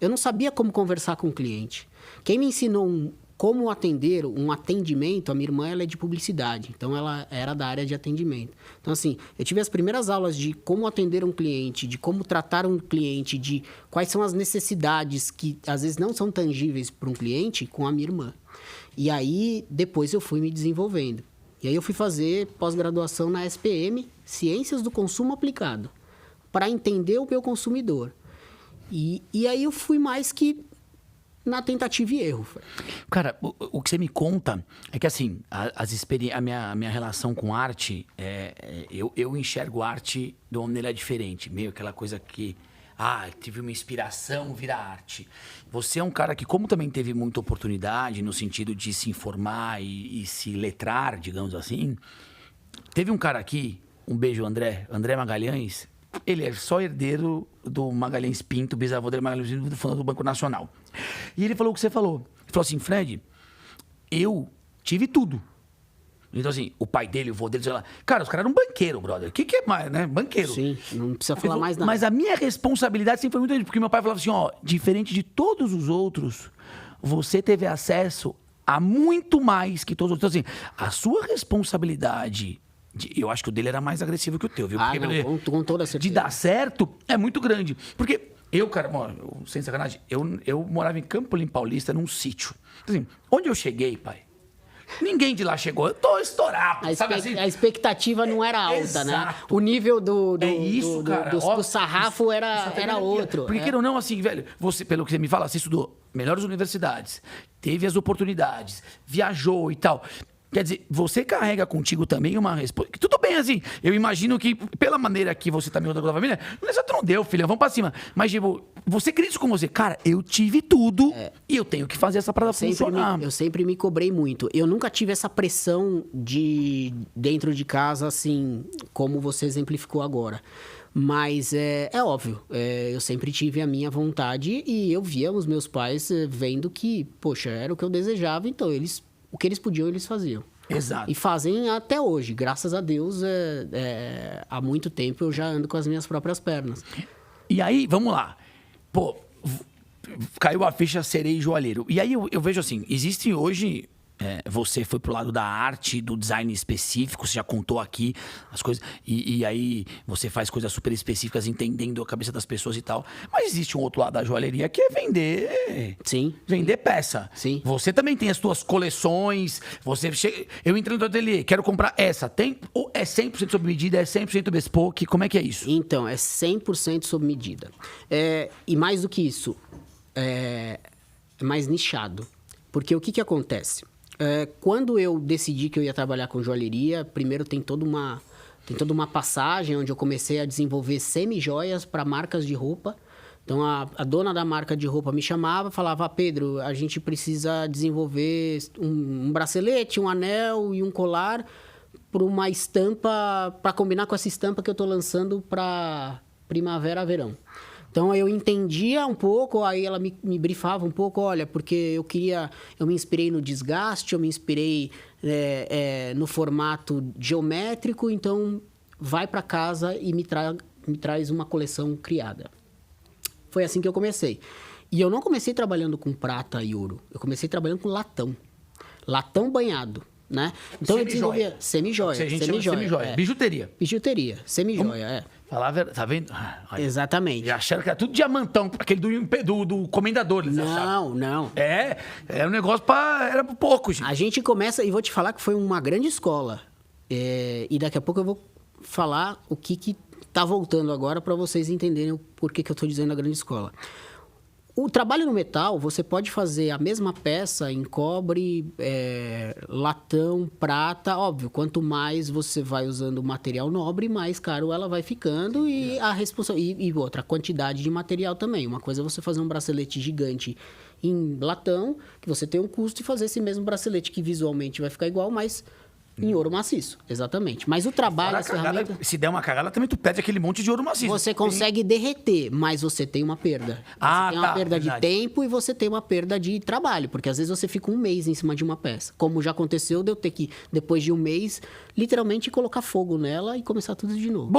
Eu não sabia como conversar com o cliente. Quem me ensinou como atender um atendimento. A minha irmã, ela é de publicidade, então ela era da área de atendimento. Então, assim, eu tive as primeiras aulas de como atender um cliente, de como tratar um cliente, de quais são as necessidades que, às vezes, não são tangíveis para um cliente, com a minha irmã. E aí, depois eu fui me desenvolvendo. E aí eu fui fazer pós-graduação na SPM, Ciências do Consumo Aplicado, para entender o meu consumidor. E aí eu fui mais que na tentativa e erro. Cara, o que você me conta é que, assim, a minha relação com arte, eu enxergo arte de uma maneira diferente. Meio aquela coisa que, tive uma inspiração, vira arte. Você é um cara que, como também teve muita oportunidade no sentido de se informar e se letrar, digamos assim, teve um cara aqui, um beijo, André Magalhães, ele é só herdeiro do Magalhães Pinto, bisavô dele Magalhães Pinto, do fundo do Banco Nacional. E ele falou o que você falou. Ele falou assim, Fred, eu tive tudo. Então, assim, o pai dele, o vô dele, sei lá. Cara, os caras eram banqueiro, brother. O que é mais, né? Banqueiro. Sim, não precisa falar mais nada. Mas a minha responsabilidade sempre foi muito grande, porque meu pai falava assim, diferente de todos os outros, você teve acesso a muito mais que todos os outros. Então, assim, a sua responsabilidade, eu acho que o dele era mais agressivo que o teu, viu? Porque não, com toda certeza. De dar certo é muito grande. Porque cara, sem sacanagem, eu morava em Campo Limpo Paulista, num sítio. Assim, onde eu cheguei, pai, ninguém de lá chegou. Eu tô estourado, sabe assim? A expectativa não era alta, Exato. Né? O nível do sarrafo era outro. Porque, queira ou não, assim, velho, você, pelo que você me fala, você estudou melhores universidades, teve as oportunidades, viajou e tal. Quer dizer, você carrega contigo também uma resposta. Tudo bem, assim, eu imagino que, pela maneira que você tá me contando com a família, não deu, filha, vamos pra cima. Mas, tipo, você cria isso com você. Cara, eu tive tudo e eu tenho que fazer essa parada funcionar. Eu sempre me cobrei muito. Eu nunca tive essa pressão dentro de casa, assim, como você exemplificou agora. Mas é óbvio, eu sempre tive a minha vontade e eu via os meus pais vendo que, poxa, era o que eu desejava, então o que eles podiam, eles faziam. Exato. E fazem até hoje. Graças a Deus, há muito tempo eu já ando com as minhas próprias pernas. E aí, vamos lá. Pô, caiu a ficha Serei Joalheiro. E aí eu vejo assim, existe hoje... você foi pro lado da arte, do design específico, você já contou aqui as coisas, e aí você faz coisas super específicas, entendendo a cabeça das pessoas e tal. Mas existe um outro lado da joalheria que é vender... Sim. Vender peça. Sim. Você também tem as suas coleções, eu entrei no teu ateliê, quero comprar essa. Ou é 100% sob medida, é 100% bespoke, como é que é isso? Então, é 100% sob medida. E mais do que isso, é mais nichado. Porque o que acontece? Quando eu decidi que eu ia trabalhar com joalheria, primeiro tem toda uma passagem onde eu comecei a desenvolver semi-joias para marcas de roupa. Então, a dona da marca de roupa me chamava, falava, Pedro, a gente precisa desenvolver um bracelete, um anel e um colar para uma estampa, para combinar com essa estampa que eu estou lançando para primavera-verão. Então, eu entendia um pouco, aí ela me brifava um pouco, olha, porque eu me inspirei no desgaste, eu me inspirei no formato geométrico, então vai para casa e me traz uma coleção criada. Foi assim que eu comecei. E eu não comecei trabalhando com prata e ouro, eu comecei trabalhando com latão banhado, né? Então eu desenvolvia semi-joia. Semi-joia. Bijuteria. Bijuteria, semi-joia, Falar a verdade, tá vendo? Olha, exatamente. já acharam que era tudo diamantão, aquele do comendador. Não. Era um negócio era pouco, gente. A gente começa, e vou te falar que foi uma grande escola. E daqui a pouco eu vou falar o que tá voltando agora para vocês entenderem o porquê que eu tô dizendo a grande escola. O trabalho no metal, você pode fazer a mesma peça em cobre, latão, prata. Óbvio, quanto mais você vai usando material nobre, mais caro ela vai ficando. E e outra, a quantidade de material também. Uma coisa é você fazer um bracelete gigante em latão, que você tem um custo, e fazer esse mesmo bracelete que visualmente vai ficar igual, mas em ouro maciço. Exatamente. Mas o trabalho, as ferramentas... Se der uma cagada, também tu perde aquele monte de ouro maciço. Você consegue derreter, mas você tem uma perda. Você tem uma perda de tempo e você tem uma perda de trabalho. Porque às vezes você fica um mês em cima de uma peça. Como já aconteceu de eu ter que, depois de um mês, literalmente colocar fogo nela e começar tudo de novo.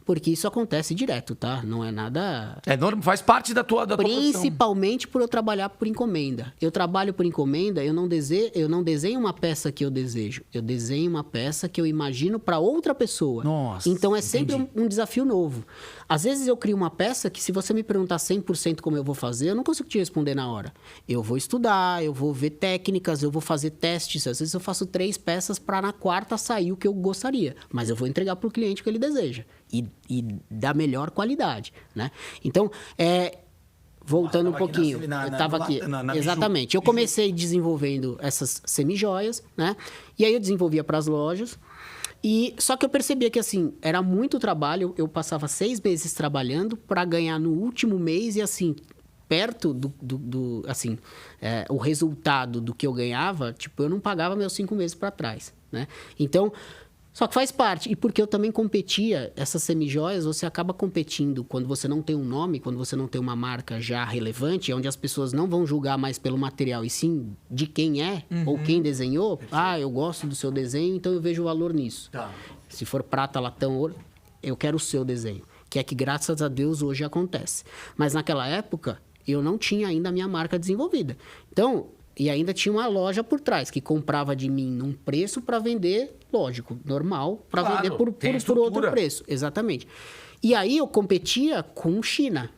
porque isso acontece direto, tá? Não é nada... É normal, faz parte da tua profissão. Principalmente por eu trabalhar por encomenda. Eu trabalho por encomenda, eu não desenho uma peça que eu desejo. Eu desenho uma peça que eu imagino para outra pessoa. Nossa, então é sempre entendi. um desafio novo. Às vezes eu crio uma peça que se você me perguntar 100% como eu vou fazer, eu não consigo te responder na hora. Eu vou estudar, eu vou ver técnicas, eu vou fazer testes. Às vezes eu faço 3 peças para na quarta sair o que eu gostaria. Mas eu vou entregar para o cliente o que ele deseja. E da melhor qualidade, né? Então, voltando um pouquinho, eu estava aqui, exatamente. Eu comecei desenvolvendo essas semijoias, né? E aí eu desenvolvia para as lojas. E só que eu percebia que assim era muito trabalho. Eu passava 6 meses trabalhando para ganhar no último mês e assim perto o resultado do que eu ganhava, tipo, eu não pagava meus 5 meses para trás, né? Então, só que faz parte. E porque eu também competia, essas semijoias, você acaba competindo quando você não tem um nome, quando você não tem uma marca já relevante, onde as pessoas não vão julgar mais pelo material, e sim de quem é ou quem desenhou. Perfeito. Ah, eu gosto do seu desenho, então eu vejo valor nisso. Tá. Se for prata, latão, ouro, eu quero o seu desenho. Que é que, graças a Deus, hoje acontece. Mas naquela época, eu não tinha ainda a minha marca desenvolvida. Então... E ainda tinha uma loja por trás, que comprava de mim num preço para vender, lógico, normal, para vender por outro preço. Exatamente. E aí eu competia com China.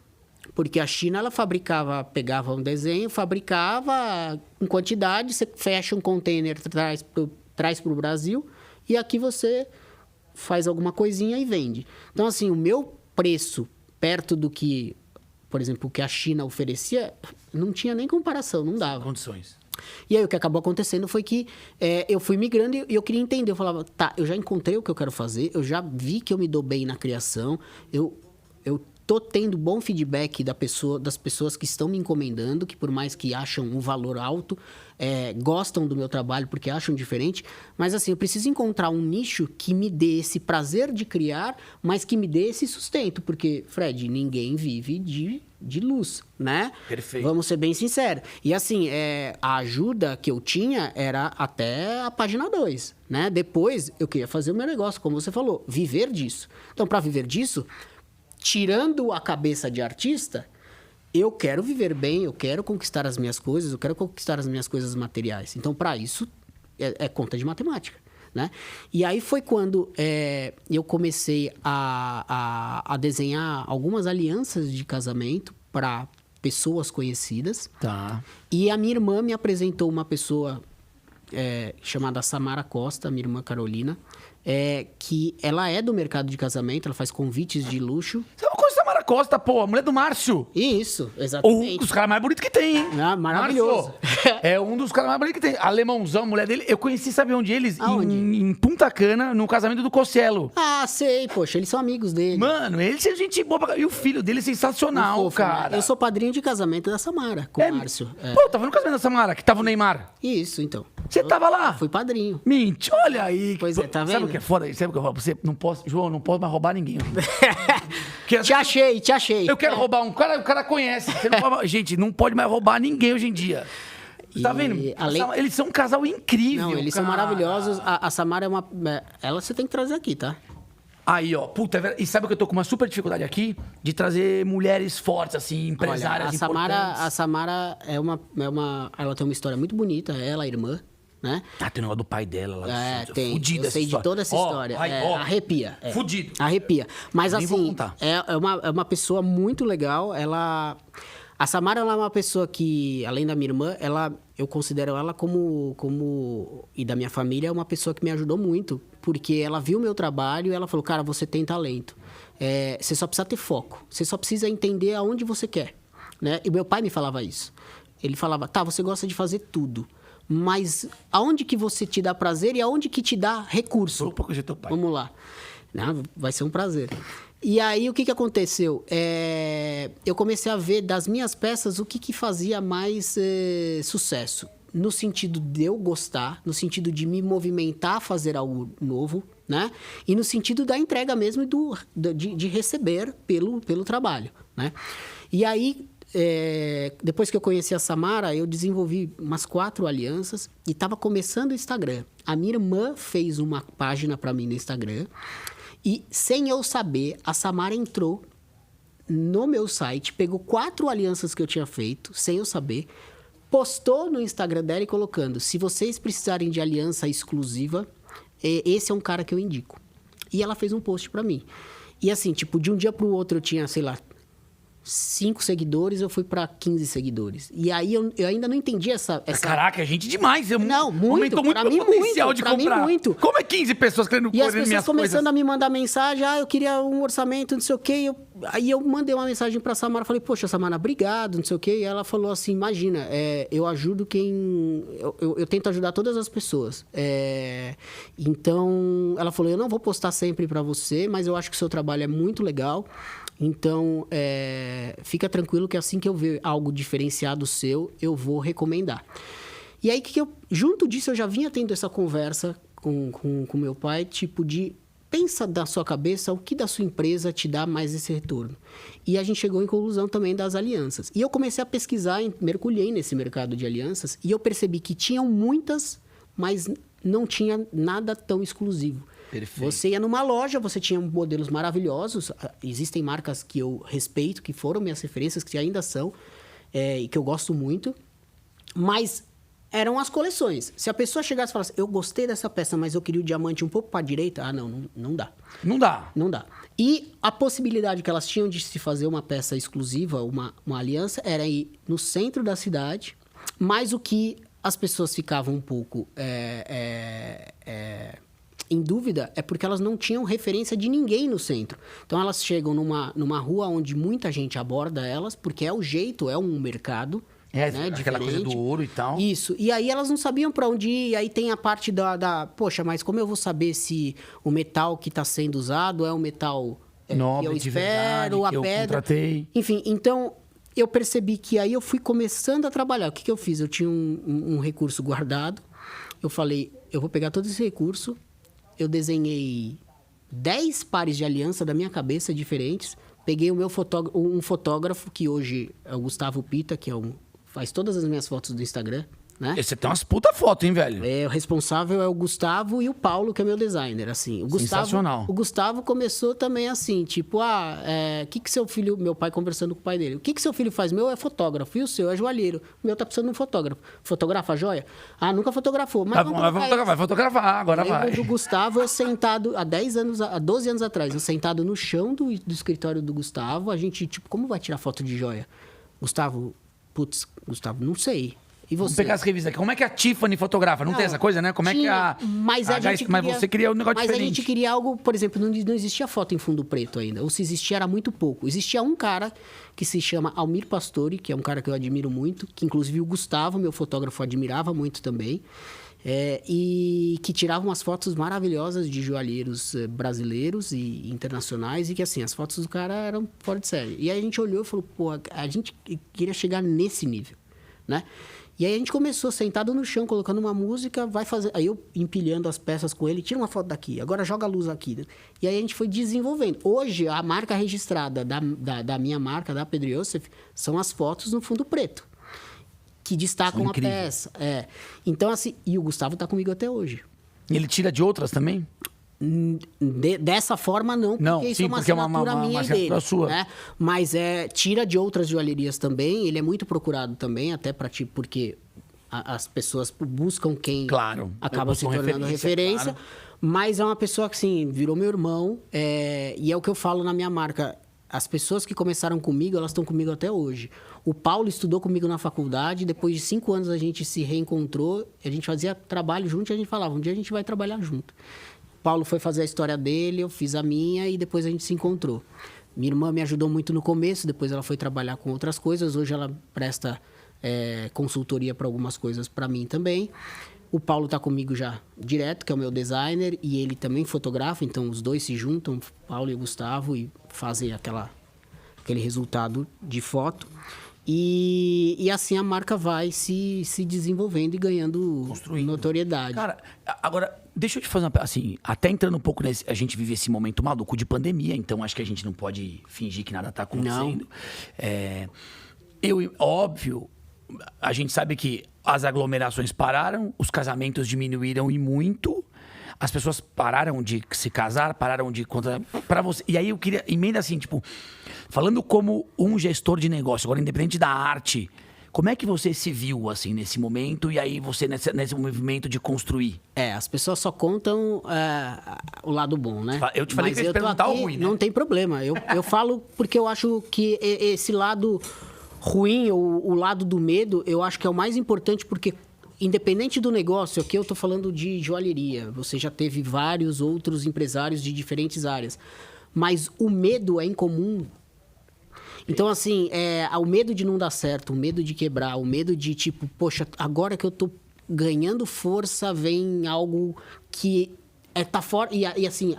Porque a China, ela pegava um desenho, fabricava em quantidade, você fecha um container, traz para o Brasil, e aqui você faz alguma coisinha e vende. Então, assim, o meu preço perto do que... Por exemplo, o que a China oferecia, não tinha nem comparação, não dava. Condições. E aí, o que acabou acontecendo foi que eu fui migrando e eu queria entender. Eu falava, tá, eu já encontrei o que eu quero fazer, eu já vi que eu me dou bem na criação, eu tô tendo bom feedback das pessoas que estão me encomendando, que por mais que acham um valor alto, gostam do meu trabalho porque acham diferente. Mas assim, eu preciso encontrar um nicho que me dê esse prazer de criar, mas que me dê esse sustento. Porque, Fred, ninguém vive de luz, né? Perfeito. Vamos ser bem sinceros. E assim, a ajuda que eu tinha era até a página 2, né? Depois, eu queria fazer o meu negócio, como você falou, viver disso. Então, para viver disso... Tirando a cabeça de artista, eu quero viver bem, eu quero conquistar as minhas coisas, eu quero conquistar as minhas coisas materiais. Então, para isso, é conta de matemática, né? E aí foi quando eu comecei a desenhar algumas alianças de casamento para pessoas conhecidas. Tá. E a minha irmã me apresentou uma pessoa chamada Samara Costa, minha irmã Carolina, que ela é do mercado de casamento, ela faz convites de luxo. Você não conhece a Samara Costa, pô, a mulher do Márcio. Isso, exatamente. Um dos caras mais bonitos que tem, hein? Ah, maravilhoso. Márcio, é um dos caras mais bonitos que tem. Alemãozão, mulher dele. Eu conheci, sabe onde eles? Aonde? Em Punta Cana, no casamento do Cosselo. Ah, sei, poxa, eles são amigos dele. Mano, eles são gente boa pra... E o filho dele é sensacional, Fofo, cara. Né? Eu sou padrinho de casamento da Samara, com o Márcio. Pô, tava no casamento da Samara, que tava o Neymar. Isso, então. Você tava lá? Fui padrinho. Mentira, olha aí. Pois é, tá vendo? Sabe o que é foda? Sabe o que eu falo pra você? Não posso, João, não posso mais roubar ninguém. Te achei. Eu quero roubar um cara, o cara conhece. Você não pode... Gente, não pode mais roubar ninguém hoje em dia. Tá vendo? Eles são um casal incrível. Não, eles são maravilhosos. A Samara é uma... Ela você tem que trazer aqui, tá? Aí, ó, puta, e sabe que eu tô com uma super dificuldade aqui de trazer mulheres fortes, assim, empresárias. Olha, a Samara é uma... Ela tem uma história muito bonita, ela, a irmã, né? Ah, tem o negócio do pai dela lá. Tem. Fudido eu sei de toda essa história. Arrepia. Fudido. Arrepia. Mas Nem vou assim, contar. é uma pessoa muito legal. A Samara ela é uma pessoa que, além da minha irmã, eu considero ela como... E da minha família, é uma pessoa que me ajudou muito. Porque ela viu o meu trabalho e ela falou, cara, você tem talento. Você só precisa ter foco. Você só precisa entender aonde você quer. Né? E meu pai me falava isso. Ele falava, tá, você gosta de fazer tudo. Mas aonde que você te dá prazer e aonde que te dá recurso? Opa, que teu pai. Vamos lá. Não, vai ser um prazer. E aí, o que aconteceu? Eu comecei a ver das minhas peças o que fazia mais sucesso. No sentido de eu gostar, no sentido de me movimentar a fazer algo novo, né? E no sentido da entrega mesmo de receber pelo trabalho, né? E aí, depois que eu conheci a Samara, eu desenvolvi umas 4 alianças e estava começando o Instagram. A minha irmã fez uma página para mim no Instagram E sem eu saber, a Samara entrou no meu site, pegou 4 alianças que eu tinha feito, sem eu saber, postou no Instagram dela e colocando: se vocês precisarem de aliança exclusiva, esse é um cara que eu indico. E ela fez um post pra mim. E assim, tipo, de um dia pro outro eu tinha, sei lá, 5 seguidores, eu fui pra 15 seguidores. E aí eu ainda não entendi essa... Caraca, gente demais. Não, muito. Aumentou muito Pra meu mim, potencial muito. de Pra mim, comprar. muito. Como é 15 pessoas querendo E as coisas pessoas minhas começando coisas? a me mandar mensagem: eu queria um orçamento, não sei o quê. Aí eu mandei uma mensagem pra Samara, falei: poxa, Samara, obrigado, não sei o quê. E ela falou assim: imagina, eu ajudo quem... Eu tento ajudar todas as pessoas. Então, ela falou: eu não vou postar sempre pra você, mas eu acho que o seu trabalho é muito legal. Então, fica tranquilo que assim que eu ver algo diferenciado seu, eu vou recomendar. E aí, junto disso, eu já vinha tendo essa conversa com meu pai, tipo de... Pensa da sua cabeça o que da sua empresa te dá mais esse retorno. E a gente chegou em conclusão também das alianças. E eu comecei a pesquisar, mergulhei nesse mercado de alianças, e eu percebi que tinham muitas, mas não tinha nada tão exclusivo. Perfeito. Você ia numa loja, você tinha modelos maravilhosos. Existem marcas que eu respeito, que foram minhas referências, que ainda são, e que eu gosto muito. Mas eram as coleções. Se a pessoa chegasse e falasse: eu gostei dessa peça, mas eu queria o diamante um pouco para a direita, não dá. Não dá. Não dá. E a possibilidade que elas tinham de se fazer uma peça exclusiva, uma aliança, era ir no centro da cidade, mas o que as pessoas ficavam um pouco em dúvida é porque elas não tinham referência de ninguém no centro. Então, elas chegam numa rua onde muita gente aborda elas, porque é o jeito, é um mercado, né, aquela coisa do ouro e tal. Isso. E aí elas não sabiam para onde ir. E aí tem a parte poxa, mas como eu vou saber se o metal que está sendo usado é o metal nobre, que eu de verdade, espero, a que eu pedra. contratei. Enfim, então eu percebi que aí eu fui começando a trabalhar. O que eu fiz? Eu tinha um recurso guardado. Eu falei: eu vou pegar todo esse recurso. Eu desenhei 10 pares de aliança da minha cabeça diferentes. Peguei um fotógrafo que hoje é o Gustavo Pita, que faz todas as minhas fotos do Instagram, né? Você tem umas puta foto, hein, velho? O responsável é o Gustavo e o Paulo, que é meu designer, assim. Sensacional. O Gustavo começou também assim, tipo: que seu filho... Meu pai conversando com o pai dele. O que seu filho faz? Meu é fotógrafo. E o seu é joalheiro. O meu tá precisando de um fotógrafo. Fotografa a joia? Nunca fotografou. Mas vai fotografar, agora lembro vai. do Gustavo, eu sentado há 12 anos atrás, eu sentado no chão do escritório do Gustavo, a gente, tipo: como vai tirar foto de joia? Gustavo, não sei. E você? Vamos pegar as revistas aqui. Como é que a Tiffany fotografa? Não tem essa coisa, né? Como é que mas você queria um negócio mas diferente. a gente queria algo, por exemplo, não existia foto em fundo preto ainda. Ou se existia, era muito pouco. Existia um cara que se chama Almir Pastore, que é um cara que eu admiro muito, que inclusive o Gustavo, meu fotógrafo, admirava muito também. E que tirava umas fotos maravilhosas de joalheiros brasileiros e internacionais, e que assim, as fotos do cara eram fora de série. E aí a gente olhou e falou: pô, a gente queria chegar nesse nível, né? E aí a gente começou sentado no chão, colocando uma música, vai fazer... Aí eu empilhando as peças com ele: tira uma foto daqui, agora joga a luz aqui, né? E aí a gente foi desenvolvendo. Hoje, a marca registrada da minha marca, da Pedro Yosef, são as fotos no fundo preto, que destacam a peça. Então, assim... E o Gustavo tá comigo até hoje. E ele tira de outras também? Dessa forma, não, porque isso é uma assinatura minha e dele. Sua. Né? Mas tira de outras joalherias também. Ele é muito procurado também, até porque as pessoas buscam quem acaba se tornando referência. Claro. Mas é uma pessoa que, assim, virou meu irmão. E é o que eu falo na minha marca. As pessoas que começaram comigo, elas estão comigo até hoje. O Paulo estudou comigo na faculdade. Depois de 5 anos, a gente se reencontrou. A gente fazia trabalho junto e a gente falava: um dia a gente vai trabalhar junto. Paulo foi fazer a história dele, eu fiz a minha e depois a gente se encontrou. Minha irmã me ajudou muito no começo, depois ela foi trabalhar com outras coisas. Hoje ela presta consultoria para algumas coisas para mim também. O Paulo está comigo já direto, que é o meu designer, e ele também fotografa, então os dois se juntam, Paulo e Gustavo, e fazem aquele resultado de foto. E assim a marca vai se desenvolvendo e ganhando notoriedade. Cara, agora, deixa eu te fazer assim, até entrando um pouco nesse... A gente vive esse momento maluco de pandemia, então acho que a gente não pode fingir que nada tá acontecendo. Óbvio, a gente sabe que as aglomerações pararam, os casamentos diminuíram e muito. as pessoas pararam de se casar, pararam de contratar. Para você. E aí eu queria emenda assim, tipo, falando como um gestor de negócio, agora independente da arte, como é que você se viu assim nesse momento e aí você nesse movimento de construir? As pessoas só contam o lado bom, né? Eu te falei Mas que eu ia te perguntar o ruim, né? Não tem problema. Eu falo porque eu acho que esse lado ruim, o lado do medo, eu acho que é o mais importante porque independente do negócio, aqui eu tô falando de joalheria, você já teve vários outros empresários de diferentes áreas, mas o medo é incomum. Então, assim, o medo de não dar certo, o medo de quebrar, o medo de, tipo, poxa, agora que eu tô ganhando força, vem algo que tá fora... E assim,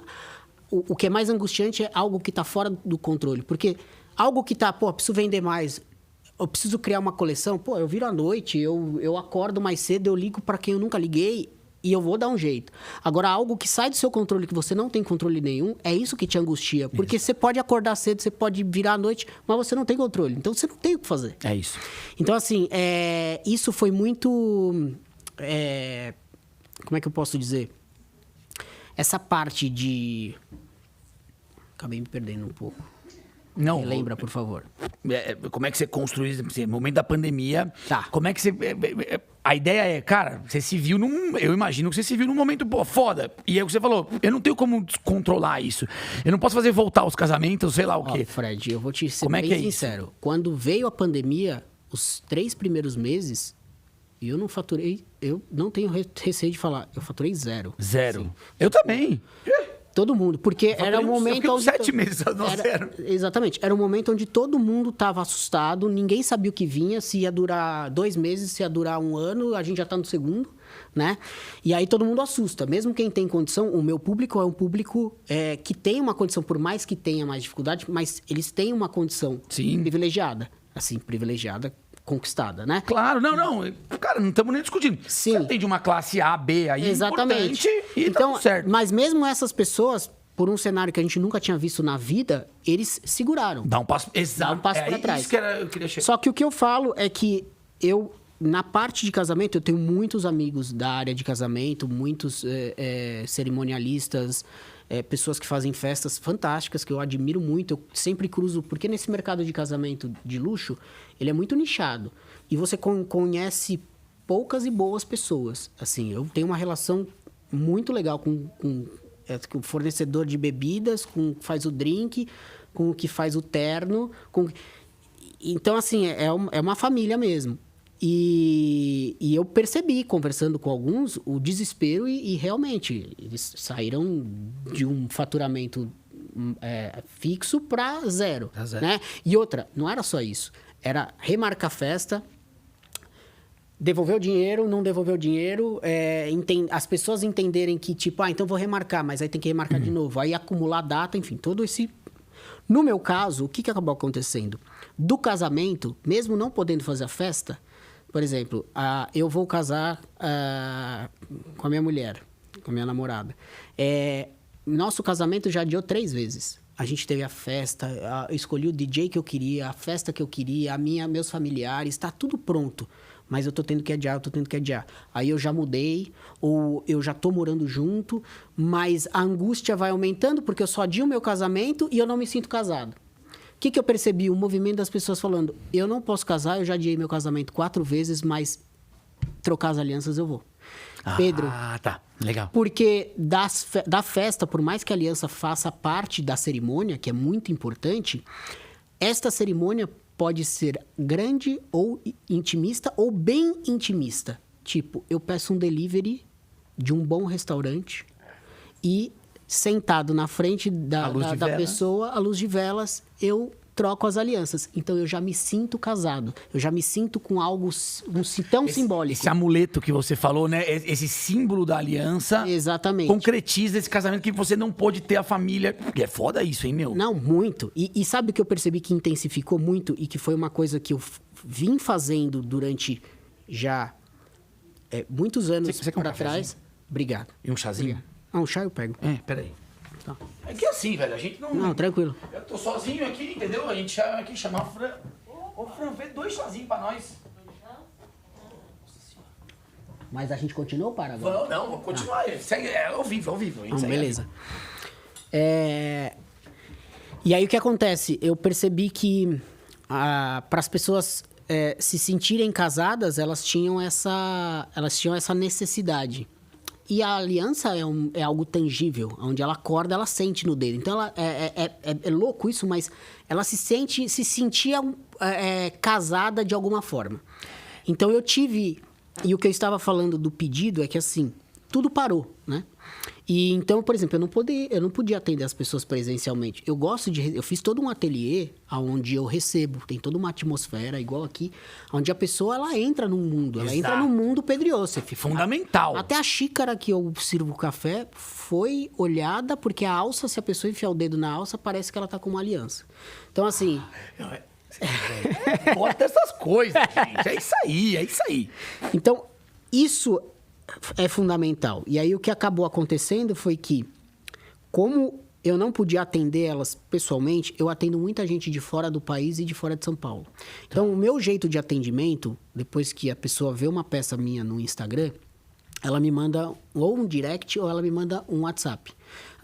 o que é mais angustiante é algo que tá fora do controle. Porque algo que tá, preciso vender mais, eu preciso criar uma coleção, eu viro à noite, eu acordo mais cedo, eu ligo para quem eu nunca liguei... E eu vou dar um jeito. Agora, algo que sai do seu controle, que você não tem controle nenhum, é isso que te angustia. Porque você pode acordar cedo, você pode virar à noite, mas você não tem controle. Então, você não tem o que fazer. É isso. Então, assim, isso foi muito... como é que eu posso dizer? Essa parte de... Acabei me perdendo um pouco. Não. Me lembra, por favor. Como é que você construiu, assim, no momento da pandemia? Tá. Como é que você... A ideia é, cara, você se viu num... Eu imagino que você se viu num momento, foda. E é o que você falou, eu não tenho como controlar isso. Eu não posso fazer voltar os casamentos, sei lá o quê. Fred, eu vou te ser Como é bem que é sincero. isso? Quando veio a pandemia, os 3 primeiros meses, eu não faturei... Eu não tenho receio de falar. Eu faturei 0. Zero. Sim. Eu também. Todo mundo, porque era um momento onde... 7 meses, não zero. Exatamente, era um momento onde todo mundo estava assustado, ninguém sabia o que vinha, se ia durar 2 meses, se ia durar 1 ano, a gente já está no segundo, né? E aí todo mundo assusta, mesmo quem tem condição, o meu público é um público que tem uma condição, por mais que tenha mais dificuldade, mas eles têm uma condição privilegiada, assim, privilegiada, conquistada, né? Claro, não. Cara, não estamos nem discutindo. Sim. Você tem de uma classe A, B aí, exatamente. Importante, e então, tá tudo certo. Mas mesmo essas pessoas, por um cenário que a gente nunca tinha visto na vida, eles seguraram. Dá um passo, exato. Dá um passo para trás. Isso que eu queria chegar. Só que o que eu falo é que na parte de casamento, eu tenho muitos amigos da área de casamento, muitos cerimonialistas, pessoas que fazem festas fantásticas, que eu admiro muito. Eu sempre cruzo, porque nesse mercado de casamento de luxo, ele é muito nichado. E você conhece poucas e boas pessoas. Assim, eu tenho uma relação muito legal com o fornecedor de bebidas, com o que faz o drink, com o que faz o terno. Então, assim, é uma família mesmo. E eu percebi, conversando com alguns, o desespero e realmente, eles saíram de um faturamento fixo para 0. Né? E outra, não era só isso. Era remarcar festa, devolver o dinheiro, não devolver o dinheiro, as pessoas entenderem que, tipo, então vou remarcar, mas aí tem que remarcar de novo. Aí acumular data, enfim, todo esse... No meu caso, o que acabou acontecendo? Do casamento, mesmo não podendo fazer a festa... Por exemplo, eu vou casar com a minha mulher, com a minha namorada. Nosso casamento já adiou 3 vezes. A gente teve a festa, eu escolhi o DJ que eu queria, a festa que eu queria, meus familiares, está tudo pronto. Mas eu tô tendo que adiar. Aí eu já mudei, ou eu já tô morando junto, mas a angústia vai aumentando porque eu só adio o meu casamento e eu não me sinto casado. O que eu percebi? O movimento das pessoas falando, eu não posso casar, eu já adiei meu casamento 4 vezes, mas trocar as alianças eu vou. Pedro. Tá. Legal. Porque da festa, por mais que a aliança faça parte da cerimônia, que é muito importante, esta cerimônia pode ser grande ou intimista ou bem intimista. Tipo, eu peço um delivery de um bom restaurante e... sentado na frente da pessoa, à luz de velas, eu troco as alianças. Então, eu já me sinto casado. Eu já me sinto com algo tão simbólico. Esse amuleto que você falou, né? Esse símbolo da aliança... Exatamente. Concretiza esse casamento que você não pôde ter a família. E é foda isso, hein, meu? Não, muito. E sabe o que eu percebi que intensificou muito e que foi uma coisa que eu vim fazendo durante já muitos anos para trás? Obrigado. E um chazinho? Obrigado. Um chá eu pego. Peraí. Tá. É que assim, velho, a gente não... Não, tranquilo. Eu tô sozinho aqui, entendeu? A gente chama aqui, chamar o Fran. Ô, Fran, vê 2 chazinhos pra nós. Mas a gente continua ou para agora? Vamos continuar. Segue, é ao vivo. Beleza. E aí o que acontece? Eu percebi que para as pessoas se sentirem casadas, elas tinham essa necessidade. E a aliança é algo tangível, onde ela acorda, ela sente no dedo. Então é louco isso, mas ela se sentia casada de alguma forma. Então eu tive, e o que eu estava falando do pedido é que assim, tudo parou, né? E então, por exemplo, eu não podia atender as pessoas presencialmente. Eu fiz todo um ateliê onde eu recebo, tem toda uma atmosfera igual aqui, onde a pessoa ela entra no mundo, ela entra no mundo Pedro Iosef. Fundamental. Até a xícara que eu sirvo café foi olhada porque a alça, se a pessoa enfiar o dedo na alça, parece que ela tá com uma aliança. Então, assim, Corta essas coisas, gente. É isso aí. Então, isso é fundamental. E aí, o que acabou acontecendo foi que, como eu não podia atender elas pessoalmente, eu atendo muita gente de fora do país e de fora de São Paulo. Então, o meu jeito de atendimento, depois que a pessoa vê uma peça minha no Instagram, ela me manda ou um direct ou ela me manda um WhatsApp.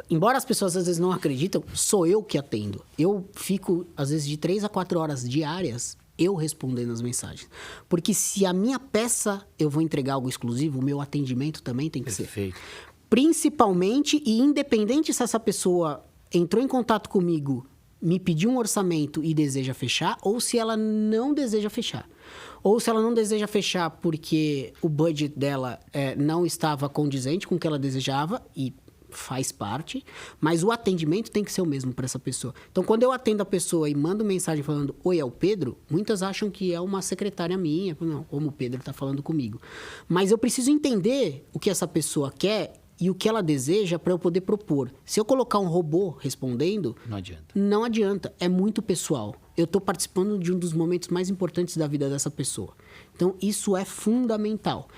Embora as pessoas às vezes não acreditam, sou eu que atendo. Eu fico, às vezes, de 3 a 4 horas diárias eu respondendo as mensagens. Porque se a minha peça eu vou entregar algo exclusivo, o meu atendimento também tem que ser. Principalmente e independente se essa pessoa entrou em contato comigo, me pediu um orçamento e deseja fechar, ou se ela não deseja fechar. Ou se ela não deseja fechar porque o budget dela não estava condizente com o que ela desejava, e faz parte, mas o atendimento tem que ser o mesmo para essa pessoa. Então, quando eu atendo a pessoa e mando mensagem falando, oi, é o Pedro, muitas acham que é uma secretária minha, não, como o Pedro está falando comigo. Mas eu preciso entender o que essa pessoa quer e o que ela deseja para eu poder propor. Se eu colocar um robô respondendo, não adianta, é muito pessoal. Eu estou participando de um dos momentos mais importantes da vida dessa pessoa. Então, isso é fundamental.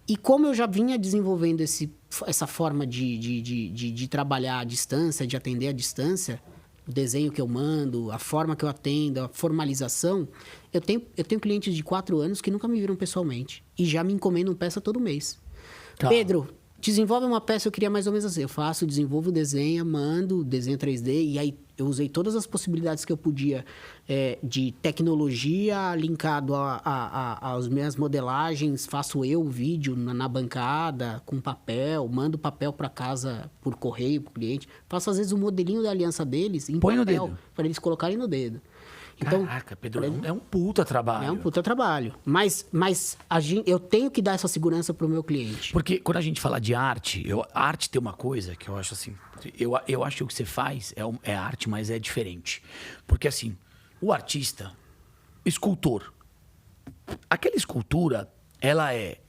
E como eu já vinha desenvolvendo essa forma de trabalhar à distância, de atender à distância, o desenho que eu mando, a forma que eu atendo, a formalização, eu tenho clientes de 4 anos que nunca me viram pessoalmente e já me encomendam peça todo mês. Tá. Pedro, desenvolve uma peça, eu queria mais ou menos assim. Eu faço, desenvolvo, desenho, mando, desenho 3D, e aí eu usei todas as possibilidades que eu podia de tecnologia linkado às minhas modelagens, faço eu o vídeo na bancada, com papel, mando papel para casa por correio, pro cliente. Faço, às vezes, o modelinho da aliança deles em papel, para eles colocarem no dedo. Então, caraca, Pedro, é um puta trabalho. É um puta trabalho. Mas eu tenho que dar essa segurança pro meu cliente. Porque quando a gente fala de arte, a arte tem uma coisa que eu acho assim... Eu acho que o que você faz é arte, mas é diferente. Porque assim, o artista, escultor, aquela escultura, ela é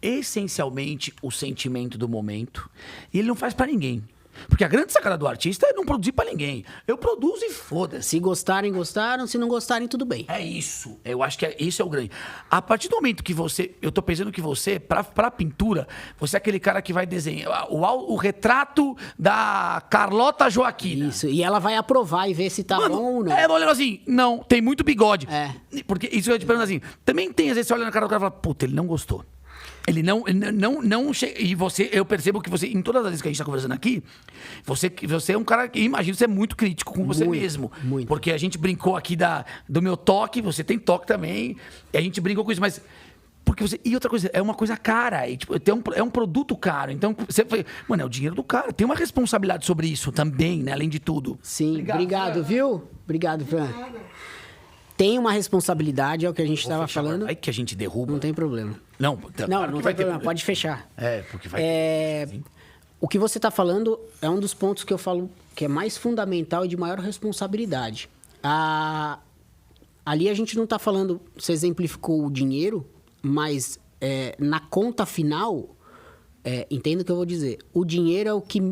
essencialmente o sentimento do momento e ele não faz pra ninguém. Porque a grande sacada do artista é não produzir pra ninguém. Eu produzo e foda-se. Se gostarem, gostaram. Se não gostarem, tudo bem. É isso. Eu acho que isso é o grande. A partir do momento que você... Eu tô pensando que você, pra pintura, você é aquele cara que vai desenhar o retrato da Carlota Joaquina. Isso. E ela vai aprovar e ver se tá bom ou não. Olhando assim, não, tem muito bigode. É. Porque isso eu te pergunto assim. Também tem, às vezes, você olha na cara do cara e fala, puta, ele não gostou. Ele não chega. E eu percebo que você, em todas as vezes que a gente está conversando aqui, você é um cara que, imagino, você é muito crítico com você mesmo. Muito. Porque a gente brincou aqui do meu toque, você tem toque também, e a gente brincou com isso, mas. E outra coisa, é uma coisa cara, tipo, é um produto caro. Então, mano, é o dinheiro do cara. Tem uma responsabilidade sobre isso também, né? Além de tudo. Sim, obrigado, viu? Obrigado, Fran. Tem uma responsabilidade, é o que a gente estava falando. Aí que a gente derruba. Não tem problema. Não tem problema. Pode fechar. Porque vai ter. O que você está falando é um dos pontos que eu falo que é mais fundamental e de maior responsabilidade. Ali a gente não está falando, você exemplificou o dinheiro, mas na conta final, entenda o que eu vou dizer. O dinheiro é o que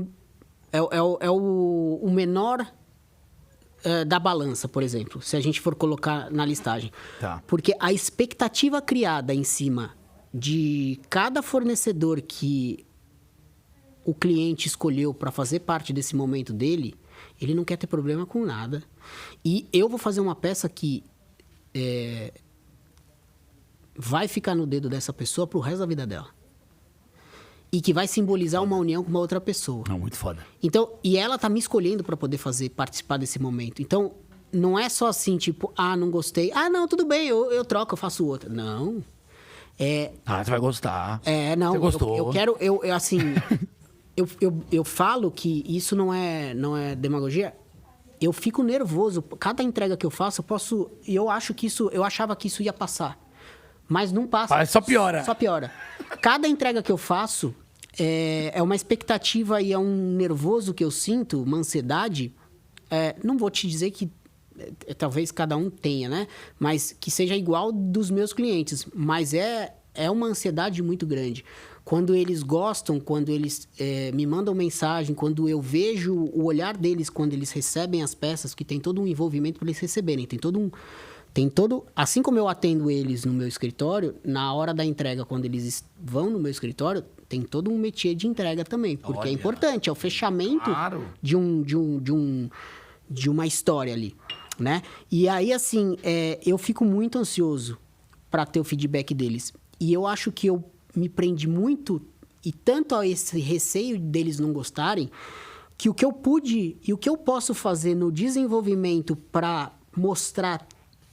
é o menor da balança, por exemplo, se a gente for colocar na listagem. Tá. Porque a expectativa criada em cima de cada fornecedor que o cliente escolheu para fazer parte desse momento dele, ele não quer ter problema com nada. E eu vou fazer uma peça que vai ficar no dedo dessa pessoa pro resto da vida dela. e que vai simbolizar uma união com uma outra pessoa. Não, muito foda. Então, e ela tá me escolhendo para poder participar desse momento. Então, não é só assim, tipo, não gostei. Não, tudo bem, eu troco, eu faço outra. Não. Você vai gostar. Não. Você gostou. Eu quero, assim... eu falo que isso não é demagogia. Eu fico nervoso. Cada entrega que eu faço, eu achava que isso ia passar. Mas não passa. Só piora. Só piora. Cada entrega que eu faço é uma expectativa e é um nervoso que eu sinto, uma ansiedade. Não vou te dizer que talvez cada um tenha, né? Mas que seja igual dos meus clientes. Mas é uma ansiedade muito grande. Quando eles gostam, quando eles me mandam mensagem, quando eu vejo o olhar deles quando eles recebem as peças, que tem todo um envolvimento para eles receberem. Assim como eu atendo eles no meu escritório, na hora da entrega, quando eles vão no meu escritório, tem todo um métier de entrega também. Porque é importante, é o fechamento de uma história ali, né? E aí, assim, eu fico muito ansioso para ter o feedback deles. E eu acho que eu me prendi muito, e tanto a esse receio deles não gostarem, que o que eu pude e o que eu posso fazer no desenvolvimento para mostrar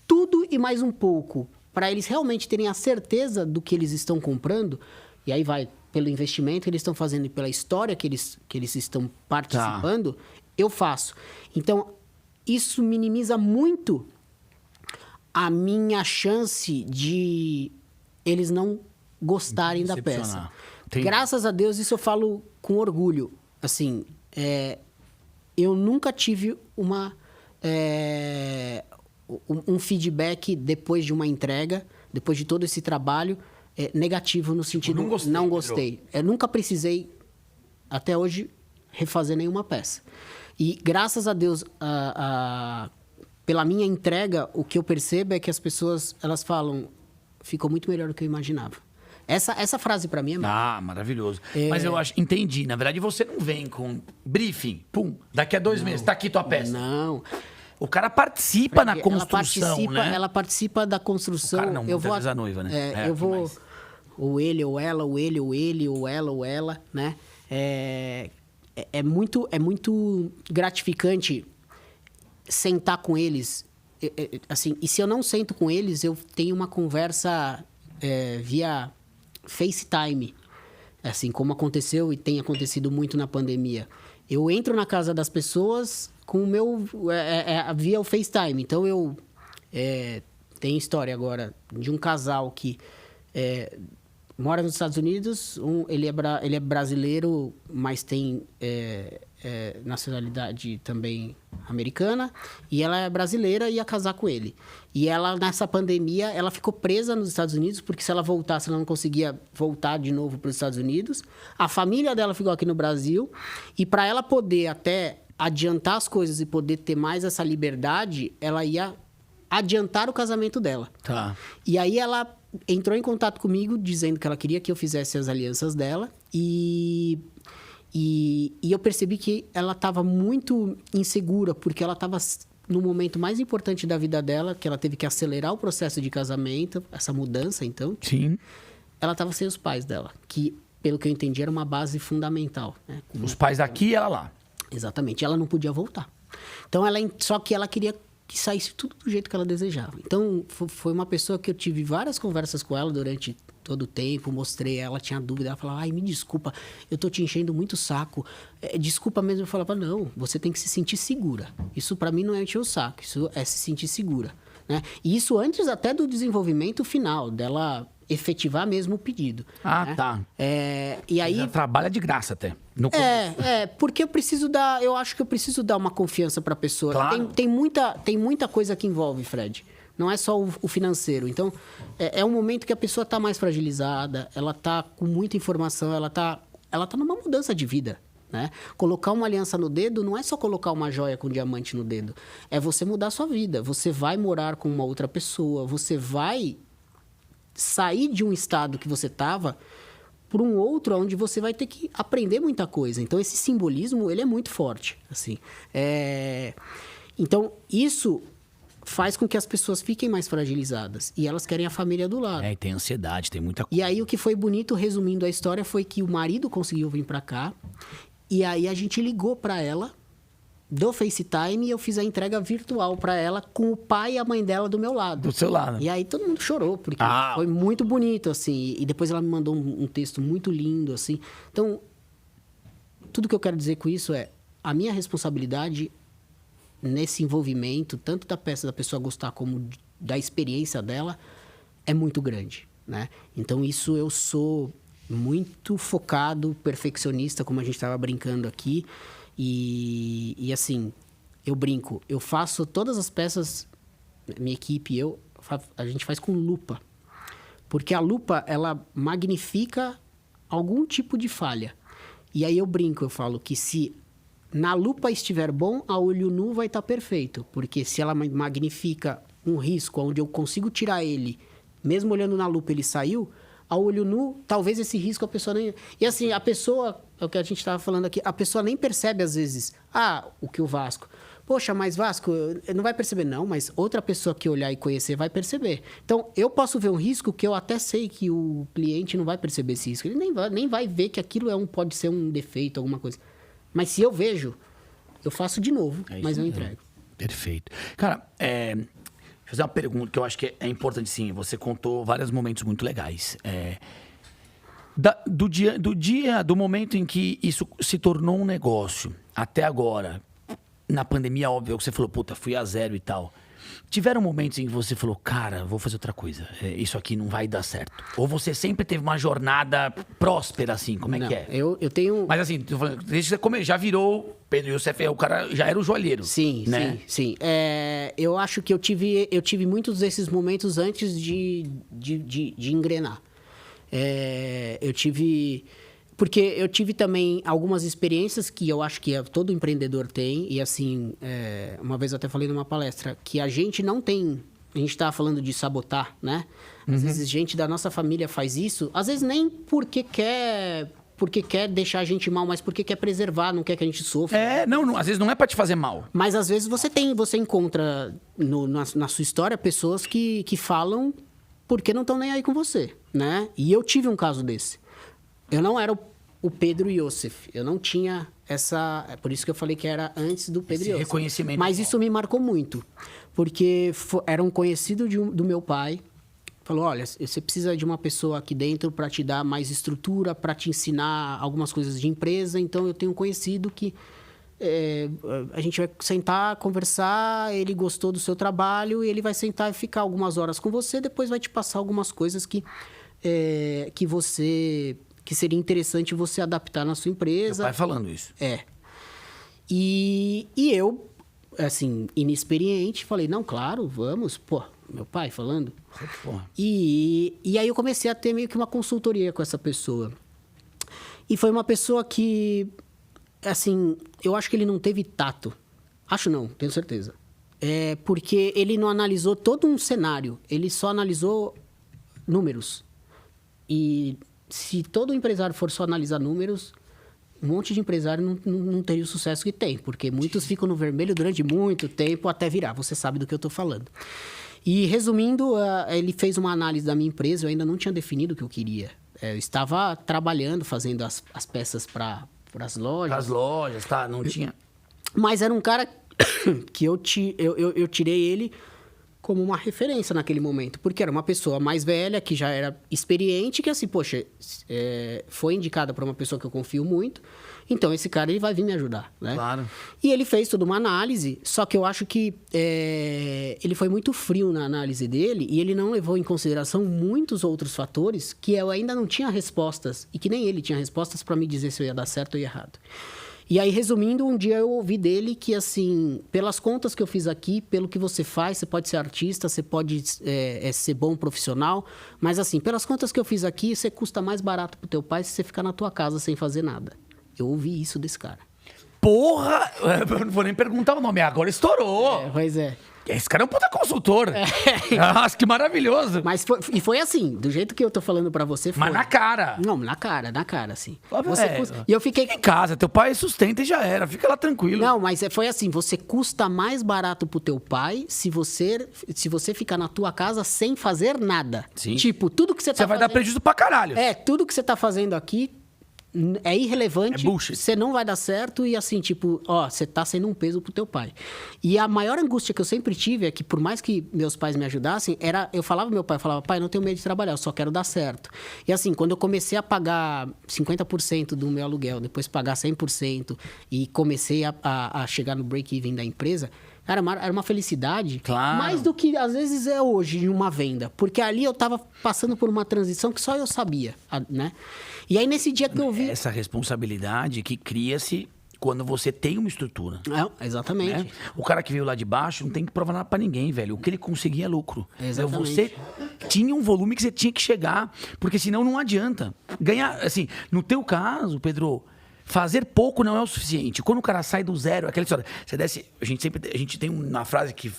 tudo e mais um pouco, para eles realmente terem a certeza do que eles estão comprando, e aí vai pelo investimento que eles estão fazendo e pela história que eles estão participando, eu faço. Então, isso minimiza muito a minha chance de eles não gostarem da peça. Graças a Deus, isso eu falo com orgulho. Assim, eu nunca tive um feedback depois de uma entrega, depois de todo esse trabalho, negativo no sentido não gostei. Eu nunca precisei, até hoje, refazer nenhuma peça. E graças a Deus, pela minha entrega, o que eu percebo é que as pessoas, elas falam, ficou muito melhor do que eu imaginava. Essa frase pra mim é... maravilhoso. Mas eu entendi. Na verdade, você não vem com briefing, daqui a 2 meses, tá aqui tua peça. Não. O cara participa na construção, né? Ela participa da construção. O cara não, muitas vezes a noiva, né? Eu vou... Mais. Ou ele, ou ela, ou ele, ou ele, ou ela, ou ela, né? É muito gratificante sentar com eles. Assim, e se eu não sento com eles, eu tenho uma conversa via FaceTime, assim como aconteceu e tem acontecido muito na pandemia. Eu entro na casa das pessoas com o meu via o FaceTime. Então tem história agora de um casal que mora nos Estados Unidos. Ele é brasileiro, mas tem nacionalidade também americana, e ela é brasileira e ia casar com ele. E ela, nessa pandemia, ela ficou presa nos Estados Unidos, porque se ela voltasse, ela não conseguia voltar de novo para os Estados Unidos. A família dela ficou aqui no Brasil, e para ela poder até adiantar as coisas e poder ter mais essa liberdade, ela ia adiantar o casamento dela. Tá. E aí ela entrou em contato comigo, dizendo que ela queria que eu fizesse as alianças dela, e eu percebi que ela estava muito insegura, porque ela estava no momento mais importante da vida dela, que ela teve que acelerar o processo de casamento, essa mudança, então. Sim. Ela estava sem os pais dela, que, pelo que eu entendi, era uma base fundamental. Né? Os pais daqui e ela lá. Exatamente. Ela não podia voltar. Então, só que ela queria que saísse tudo do jeito que ela desejava. Então, foi uma pessoa que eu tive várias conversas com ela durante todo o tempo, mostrei, ela tinha dúvida, ela falava, me desculpa, eu tô te enchendo muito o saco. Desculpa mesmo. Eu falava, não, você tem que se sentir segura. Isso para mim não é encher o saco, isso é se sentir segura. Né? E isso antes até do desenvolvimento final, dela efetivar mesmo o pedido. Né? Tá. E aí... Já trabalha de graça até. Porque eu acho que eu preciso dar uma confiança para a pessoa. Claro. Tem muita coisa que envolve, Fred. Não é só o financeiro. Então, é um momento que a pessoa está mais fragilizada, ela está com muita informação, ela tá numa mudança de vida. Né? Colocar uma aliança no dedo não é só colocar uma joia com diamante no dedo. É você mudar a sua vida. Você vai morar com uma outra pessoa, você vai sair de um estado que você estava para um outro onde você vai ter que aprender muita coisa. Então, esse simbolismo, ele é muito forte. Assim. Então, isso faz com que as pessoas fiquem mais fragilizadas. E elas querem a família do lado. E tem ansiedade, tem muita coisa. E aí o que foi bonito, resumindo a história, foi que o marido conseguiu vir pra cá. E aí a gente ligou pra ela, do FaceTime, e eu fiz a entrega virtual pra ela com o pai e a mãe dela do meu lado. Do seu lado. E aí todo mundo chorou, porque foi muito bonito, assim. E depois ela me mandou um texto muito lindo, assim. Então, tudo que eu quero dizer com isso é, a minha responsabilidade nesse envolvimento, tanto da peça da pessoa gostar como da experiência dela, é muito grande, né? Então, isso eu sou muito focado, perfeccionista, como a gente estava brincando aqui. E assim, eu brinco, eu faço todas as peças, minha equipe e eu, a gente faz com lupa. Porque a lupa, ela magnifica algum tipo de falha. E aí eu brinco, eu falo que se na lupa estiver bom, a olho nu vai estar perfeito. Porque se ela magnifica um risco onde eu consigo tirar ele, mesmo olhando na lupa ele saiu, a olho nu, talvez esse risco a pessoa nem... E assim, a pessoa, é o que a gente estava falando aqui, a pessoa nem percebe às vezes, o que o Vasco... Poxa, mas Vasco, não vai perceber não, mas outra pessoa que olhar e conhecer vai perceber. Então, eu posso ver um risco que eu até sei que o cliente não vai perceber esse risco. Ele nem vai ver que aquilo pode ser um defeito, alguma coisa. Mas se eu vejo, eu faço de novo, mas eu entrego. Perfeito. Cara, deixa eu fazer uma pergunta que eu acho que é importante, sim. Você contou vários momentos muito legais. Do momento em que isso se tornou um negócio até agora, na pandemia, óbvio, que você falou, puta, fui a zero e tal. Tiveram momentos em que você falou, cara, vou fazer outra coisa. Isso aqui não vai dar certo. Ou você sempre teve uma jornada próspera, assim? Como é que é? Eu tenho... Mas assim, tô falando, desde que você já virou... Pedro Youssef, o cara já era o joalheiro. Sim, né? sim. Eu acho que eu tive muitos desses momentos antes de engrenar. Porque eu tive também algumas experiências que eu acho que todo empreendedor tem. E assim, uma vez eu até falei numa palestra, que a gente não tem... A gente estava falando de sabotar, né? Às vezes gente da nossa família faz isso. Às vezes nem porque quer deixar a gente mal, mas porque quer preservar, não quer que a gente sofra. Não, às vezes não é pra te fazer mal. Mas às vezes você encontra na sua história pessoas que falam porque não estão nem aí com você, né? E eu tive um caso desse. Eu não era o Pedro Youssef. Eu não tinha essa... É por isso que eu falei que era antes do Pedro Youssef. Reconhecimento. Mas isso me marcou muito. Porque era um conhecido do meu pai. Falou, olha, você precisa de uma pessoa aqui dentro para te dar mais estrutura, para te ensinar algumas coisas de empresa. Então, eu tenho um conhecido que a gente vai sentar, conversar, ele gostou do seu trabalho, e ele vai sentar e ficar algumas horas com você, depois vai te passar algumas coisas que seria interessante você adaptar na sua empresa. Meu pai falando isso. E eu, assim, inexperiente, falei, não, claro, vamos, pô, meu pai falando. E aí eu comecei a ter meio que uma consultoria com essa pessoa. E foi uma pessoa que, assim, eu acho que ele não teve tato. Acho não, tenho certeza. Porque ele não analisou todo um cenário, ele só analisou números. E se todo empresário for só analisar números, um monte de empresário não teria o sucesso que tem, porque muitos ficam no vermelho durante muito tempo até virar. Você sabe do que eu estou falando. E, resumindo, ele fez uma análise da minha empresa, eu ainda não tinha definido o que eu queria. Eu estava trabalhando, fazendo as peças para as lojas. As lojas, tá? Não tinha... Mas era um cara que eu tirei ele como uma referência naquele momento. Porque era uma pessoa mais velha, que já era experiente, que assim, poxa, foi indicada para uma pessoa que eu confio muito. Então, esse cara, ele vai vir me ajudar, né? Claro. E ele fez toda uma análise, só que eu acho que ele foi muito frio na análise dele e ele não levou em consideração muitos outros fatores que eu ainda não tinha respostas e que nem ele tinha respostas para me dizer se eu ia dar certo ou errado. E aí, resumindo, um dia eu ouvi dele que, assim, pelas contas que eu fiz aqui, pelo que você faz, você pode ser artista, você pode ser bom profissional, mas, assim, pelas contas que eu fiz aqui, você custa mais barato pro teu pai se você ficar na tua casa sem fazer nada. Eu ouvi isso desse cara. Porra! Eu não vou nem perguntar o nome, agora estourou! Pois é. Esse cara é um puta consultor. Nossa, que maravilhoso. Mas foi assim, do jeito que eu tô falando pra você, foi. Mas na cara. Não, na cara, assim. É, E eu fiquei... Fica em casa, teu pai sustenta e já era. Fica lá tranquilo. Não, mas foi assim, você custa mais barato pro teu pai se você ficar na tua casa sem fazer nada. Sim. Tipo, tudo que você tá Você vai fazendo... dar prejuízo pra caralho. tudo que você tá fazendo aqui é irrelevante. É bullshit. Você não vai dar certo e assim, tipo, você tá sendo um peso pro teu pai. E a maior angústia que eu sempre tive é que, por mais que meus pais me ajudassem, eu falava pro meu pai, pai, não tenho medo de trabalhar, eu só quero dar certo. E assim, quando eu comecei a pagar 50% do meu aluguel, depois pagar 100% e comecei a chegar no break-even da empresa, cara, era uma felicidade. Claro. Mais do que às vezes é hoje em uma venda. Porque ali eu tava passando por uma transição que só eu sabia, né? E aí nesse dia que eu vi... Essa responsabilidade que cria-se quando você tem uma estrutura. Exatamente. Né? O cara que veio lá de baixo não tem que provar nada pra ninguém, velho. O que ele conseguia é lucro. Exatamente. Você tinha um volume que você tinha que chegar, porque senão não adianta. Ganhar, assim, no teu caso, Pedro... Fazer pouco não é o suficiente. Quando o cara sai do zero, aquela história. Você desce. A gente tem uma frase que.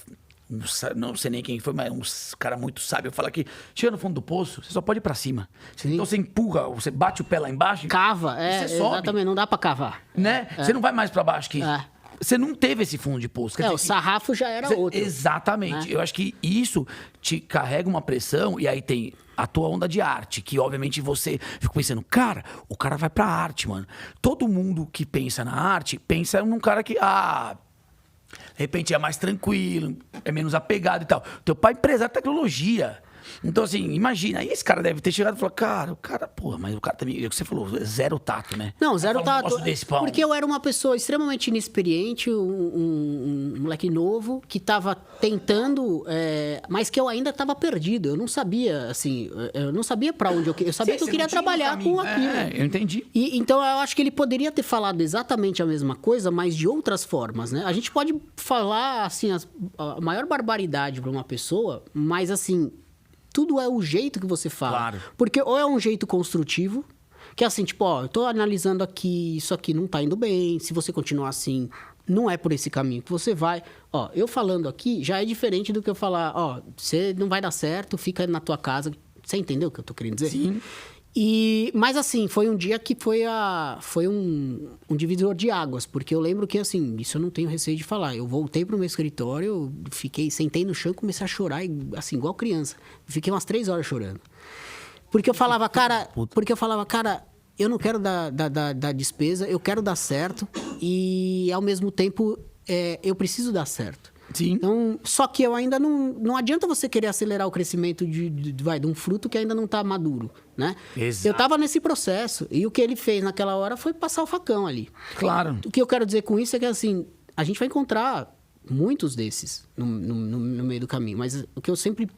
Não sei nem quem foi, mas um cara muito sábio fala que chega no fundo do poço, você só pode ir pra cima. Sim. Então você empurra, você bate o pé lá embaixo. Cava, você sobe. exatamente, não dá pra cavar. Né? Você não vai mais pra baixo que isso. Você não teve esse fundo de poço. Quer dizer o sarrafo já era outro. Exatamente. Né? Eu acho que isso te carrega uma pressão e aí tem a tua onda de arte, que obviamente você fica pensando, cara, o cara vai pra arte, mano. Todo mundo que pensa na arte, pensa num cara que, de repente é mais tranquilo, é menos apegado e tal. Teu pai é empresário de tecnologia. Então, assim, imagina, aí esse cara deve ter chegado e falado, porra, mas o cara também, é o que você falou, zero tato, né? Não, zero tato, porque eu era uma pessoa extremamente inexperiente, um moleque novo, que tava tentando, mas que eu ainda tava perdido, eu não sabia, assim, eu não sabia pra onde eu sabia que eu queria trabalhar com aquilo. Eu entendi. Então, eu acho que ele poderia ter falado exatamente a mesma coisa, mas de outras formas, né? A gente pode falar, assim, a maior barbaridade pra uma pessoa, mas, assim... Tudo é o jeito que você fala. Claro. Porque ou é um jeito construtivo, que é assim, tipo, eu tô analisando aqui, isso aqui não tá indo bem, se você continuar assim, não é por esse caminho que você vai. Eu falando aqui já é diferente do que eu falar, você não vai dar certo, fica na tua casa. Você entendeu o que eu tô querendo dizer? Sim. Mas assim, foi um dia que foi um divisor de águas, porque eu lembro que, assim, isso eu não tenho receio de falar. Eu voltei pro meu escritório, sentei no chão e comecei a chorar, assim, igual criança. Fiquei umas 3 horas chorando. Porque eu falava, cara, eu não quero dar despesa, eu quero dar certo e, ao mesmo tempo, eu preciso dar certo. Sim. Então, só que eu ainda não adianta você querer acelerar o crescimento de um fruto que ainda não está maduro, né? Exato. Eu estava nesse processo e o que ele fez naquela hora foi passar o facão ali. Claro. O que eu quero dizer com isso é que, assim, a gente vai encontrar muitos desses no meio do caminho, mas o que eu sempre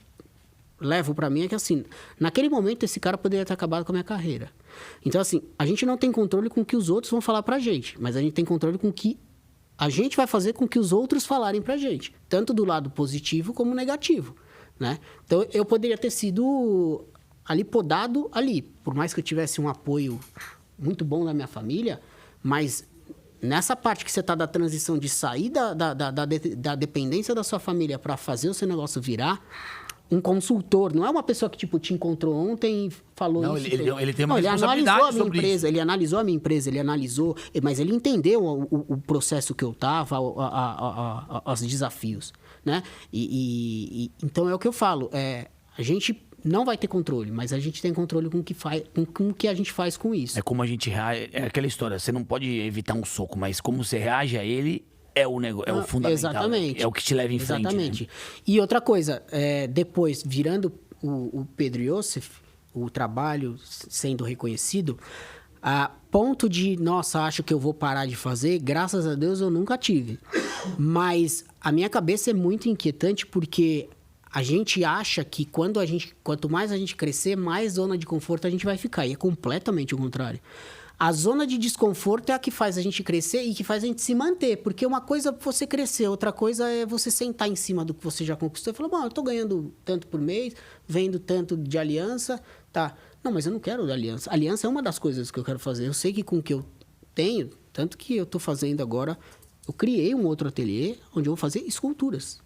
levo para mim é que, assim, naquele momento esse cara poderia ter acabado com a minha carreira. Então, assim, a gente não tem controle com o que os outros vão falar pra gente, mas a gente tem controle com o que a gente vai fazer com que os outros falarem pra gente, tanto do lado positivo como negativo, né? Então, eu poderia ter sido ali podado ali, por mais que eu tivesse um apoio muito bom da minha família, mas nessa parte que você tá da transição de sair da dependência da sua família para fazer o seu negócio virar, um consultor, não é uma pessoa que, tipo, te encontrou ontem e falou não, isso. Ele tem uma responsabilidade sobre isso. Ele analisou a minha empresa, mas ele entendeu o processo que eu tava, os desafios, né? Então é o que eu falo, a gente não vai ter controle, mas a gente tem controle com o que a gente faz com isso. É como a gente reage, é aquela história, você não pode evitar um soco, mas como você reage a ele... É o fundamental. Exatamente. É o que te leva em frente. Exatamente. Né? E outra coisa, depois, virando o Pedro Iosef, o trabalho sendo reconhecido, a ponto de, nossa, acho que eu vou parar de fazer, graças a Deus eu nunca tive. Mas a minha cabeça é muito inquietante porque a gente acha que quanto mais a gente crescer, mais zona de conforto a gente vai ficar. E é completamente o contrário. A zona de desconforto é a que faz a gente crescer e que faz a gente se manter. Porque uma coisa é você crescer, outra coisa é você sentar em cima do que você já conquistou e falar, bom, eu tô ganhando tanto por mês, vendo tanto de aliança, tá. Não, mas eu não quero aliança. Aliança é uma das coisas que eu quero fazer. Eu sei que com o que eu tenho, tanto que eu tô fazendo agora, eu criei um outro ateliê onde eu vou fazer esculturas.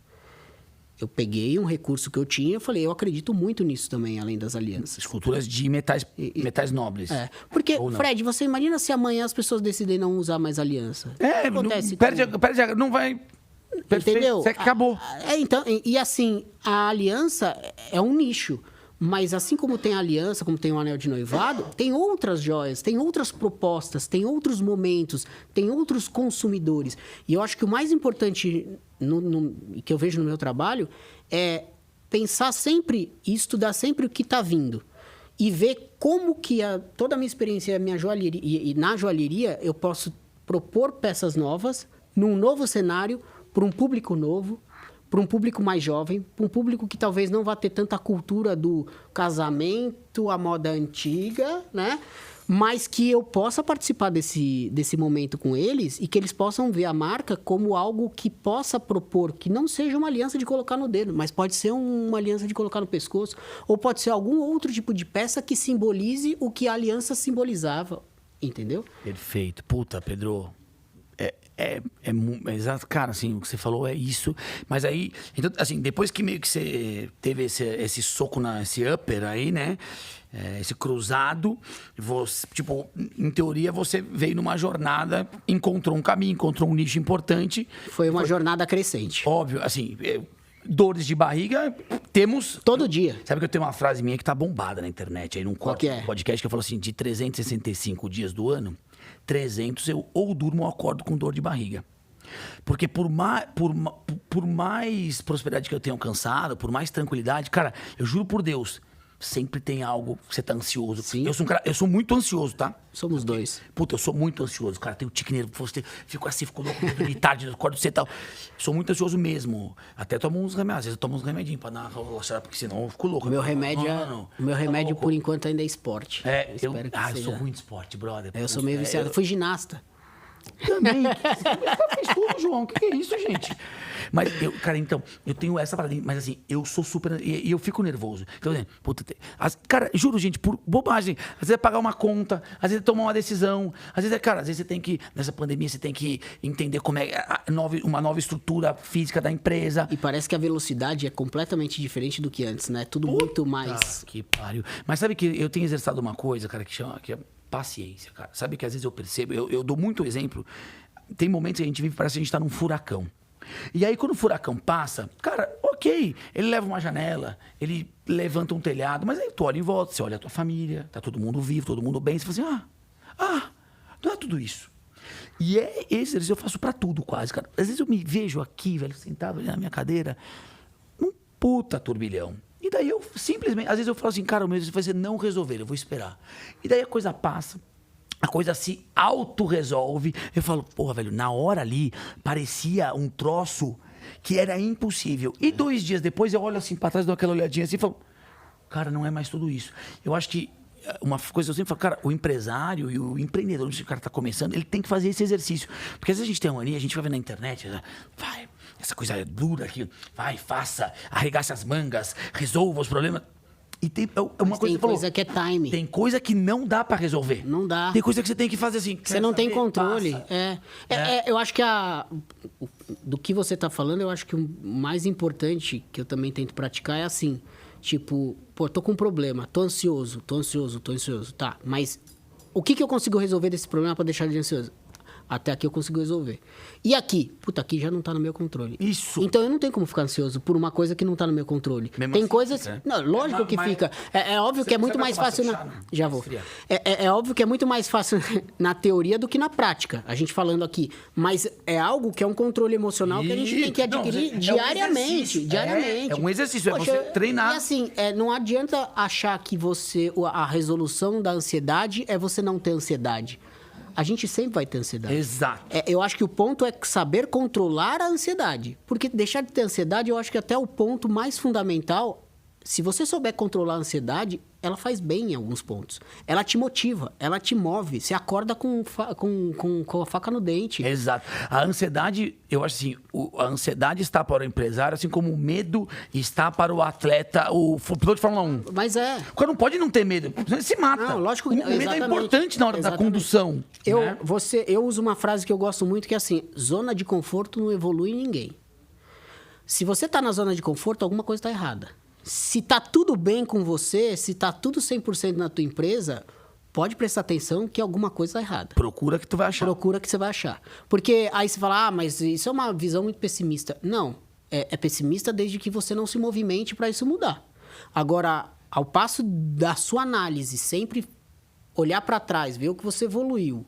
Eu peguei um recurso que eu tinha e falei, eu acredito muito nisso também, além das alianças. Esculturas de metais nobres. Porque, Fred, você imagina se amanhã as pessoas decidem não usar mais aliança. Acontece não vai... Perfeito, Entendeu? você acabou. Então, e assim, a aliança é um nicho. Mas assim como tem a aliança, como tem o anel de noivado, tem outras joias, tem outras propostas, tem outros momentos, tem outros consumidores. E eu acho que o mais importante que eu vejo no meu trabalho é pensar sempre e estudar sempre o que está vindo. E ver como que toda a minha experiência minha joalheria, e na joalheria eu posso propor peças novas, num novo cenário, para um público novo, para um público mais jovem, para um público que talvez não vá ter tanta cultura do casamento, a moda antiga, né? Mas que eu possa participar desse momento com eles e que eles possam ver a marca como algo que possa propor, que não seja uma aliança de colocar no dedo, mas pode ser uma aliança de colocar no pescoço, ou pode ser algum outro tipo de peça que simbolize o que a aliança simbolizava, entendeu? Perfeito. Puta, Pedro... Exato, cara, assim, o que você falou é isso. Mas aí, então, assim, depois que meio que você teve esse soco, esse upper aí, né? Esse cruzado, você, tipo, em teoria, você veio numa jornada, encontrou um caminho, encontrou um nicho importante. Foi uma jornada crescente. Óbvio, assim, dores de barriga, temos... Todo dia. Sabe que eu tenho uma frase minha que tá bombada na internet, aí num podcast que eu falo assim, de 365 dias do ano, 300 eu ou durmo ou acordo com dor de barriga. Porque por mais prosperidade que eu tenha alcançado, por mais tranquilidade, cara, eu juro por Deus, sempre tem algo que você tá ansioso. Sim. Eu sou muito ansioso, tá? Somos dois. Puta, eu sou muito ansioso, cara. Tenho tique nervoso, fico assim, fico louco, de tarde, acordo cedo e tal. Sou muito ansioso mesmo. Até tomo uns remédios, às vezes eu tomo uns remedinhos pra dar uma relaxada, porque senão eu fico louco. O meu remédio por enquanto ainda é esporte. Eu sou ruim de esporte, brother. Eu sou meio viciado. Fui ginasta. Também. Você fez tudo, João. O que é isso, gente? Mas, cara, então, eu tenho essa parada. Mas, assim, eu sou super... E eu fico nervoso. Então, puta... Cara, juro, gente, por bobagem. Às vezes é pagar uma conta, às vezes é tomar uma decisão. Às vezes às vezes você tem que... Nessa pandemia, você tem que entender como é uma nova estrutura física da empresa. E parece que a velocidade é completamente diferente do que antes, né? Tudo muito mais... Que pariu. Mas sabe que eu tenho exercitado uma coisa, cara, que é paciência, cara. Sabe que às vezes eu percebo, eu dou muito exemplo, tem momentos que a gente vive, parece que a gente tá num furacão. E aí, quando o furacão passa, cara, ok, ele leva uma janela, ele levanta um telhado, mas aí tu olha em volta, você olha a tua família, tá todo mundo vivo, todo mundo bem, você fala assim, não é tudo isso. E esse exercício eu faço pra tudo quase, cara. Às vezes eu me vejo aqui, velho, sentado ali na minha cadeira, num puta turbilhão. E daí eu simplesmente, às vezes eu falo assim, cara, o meu exercício vai ser não resolver, eu vou esperar. E daí a coisa passa, a coisa se auto-resolve. Eu falo, porra, velho, na hora ali parecia um troço que era impossível. E 2 dias depois eu olho assim pra trás, dou aquela olhadinha assim e falo, cara, não é mais tudo isso. Eu acho que uma coisa que eu sempre falo, cara, o empresário e o empreendedor, se o cara tá começando, ele tem que fazer esse exercício. Porque às vezes a gente tem uma mania, a gente vai ver na internet, vai, essa coisa dura aqui, vai, faça, arregace as mangas, resolva os problemas. E tem uma coisa, tem coisa que é time. Tem coisa que não dá pra resolver. Não dá. Tem coisa que você tem que fazer assim. Você não tem controle. Eu acho que do que você tá falando, eu acho que o mais importante que eu também tento praticar é assim, tipo, pô, tô com um problema, tô ansioso. Tá, mas o que eu consigo resolver desse problema pra deixar de ansioso? Até aqui eu consigo resolver. E aqui? Puta, aqui já não tá no meu controle. Isso. Então eu não tenho como ficar ansioso por uma coisa que não tá no meu controle. Mesmo tem assim, coisas... né? Não, lógico que fica. É óbvio que é muito mais fácil... Já vou. É óbvio que é muito mais fácil na teoria do que na prática. A gente falando aqui. Mas é algo que é um controle emocional que a gente tem que adquirir diariamente. É um exercício, é você treinar. E assim, não adianta achar que a resolução da ansiedade é você não ter ansiedade. A gente sempre vai ter ansiedade. Exato. Eu acho que o ponto é saber controlar a ansiedade. Porque deixar de ter ansiedade, eu acho que até o ponto mais fundamental... Se você souber controlar a ansiedade, ela faz bem em alguns pontos. Ela te motiva, ela te move. Você acorda com a faca no dente. Exato. A ansiedade, eu acho assim, a ansiedade está para o empresário, assim como o medo está para o atleta, o piloto de Fórmula 1. Mas O cara não pode não ter medo, ele se mata. Não, lógico que o medo é importante na hora da condução. Eu uso uma frase que eu gosto muito, que é assim, zona de conforto não evolui ninguém. Se você tá na zona de conforto, alguma coisa tá errada. Se tá tudo bem com você, se tá tudo 100% na tua empresa, pode prestar atenção que alguma coisa tá errada. Procura que tu vai achar. Procura que você vai achar. Porque aí você fala, mas isso é uma visão muito pessimista. Não, é pessimista desde que você não se movimente para isso mudar. Agora, ao passo da sua análise, sempre olhar para trás, ver o que você evoluiu,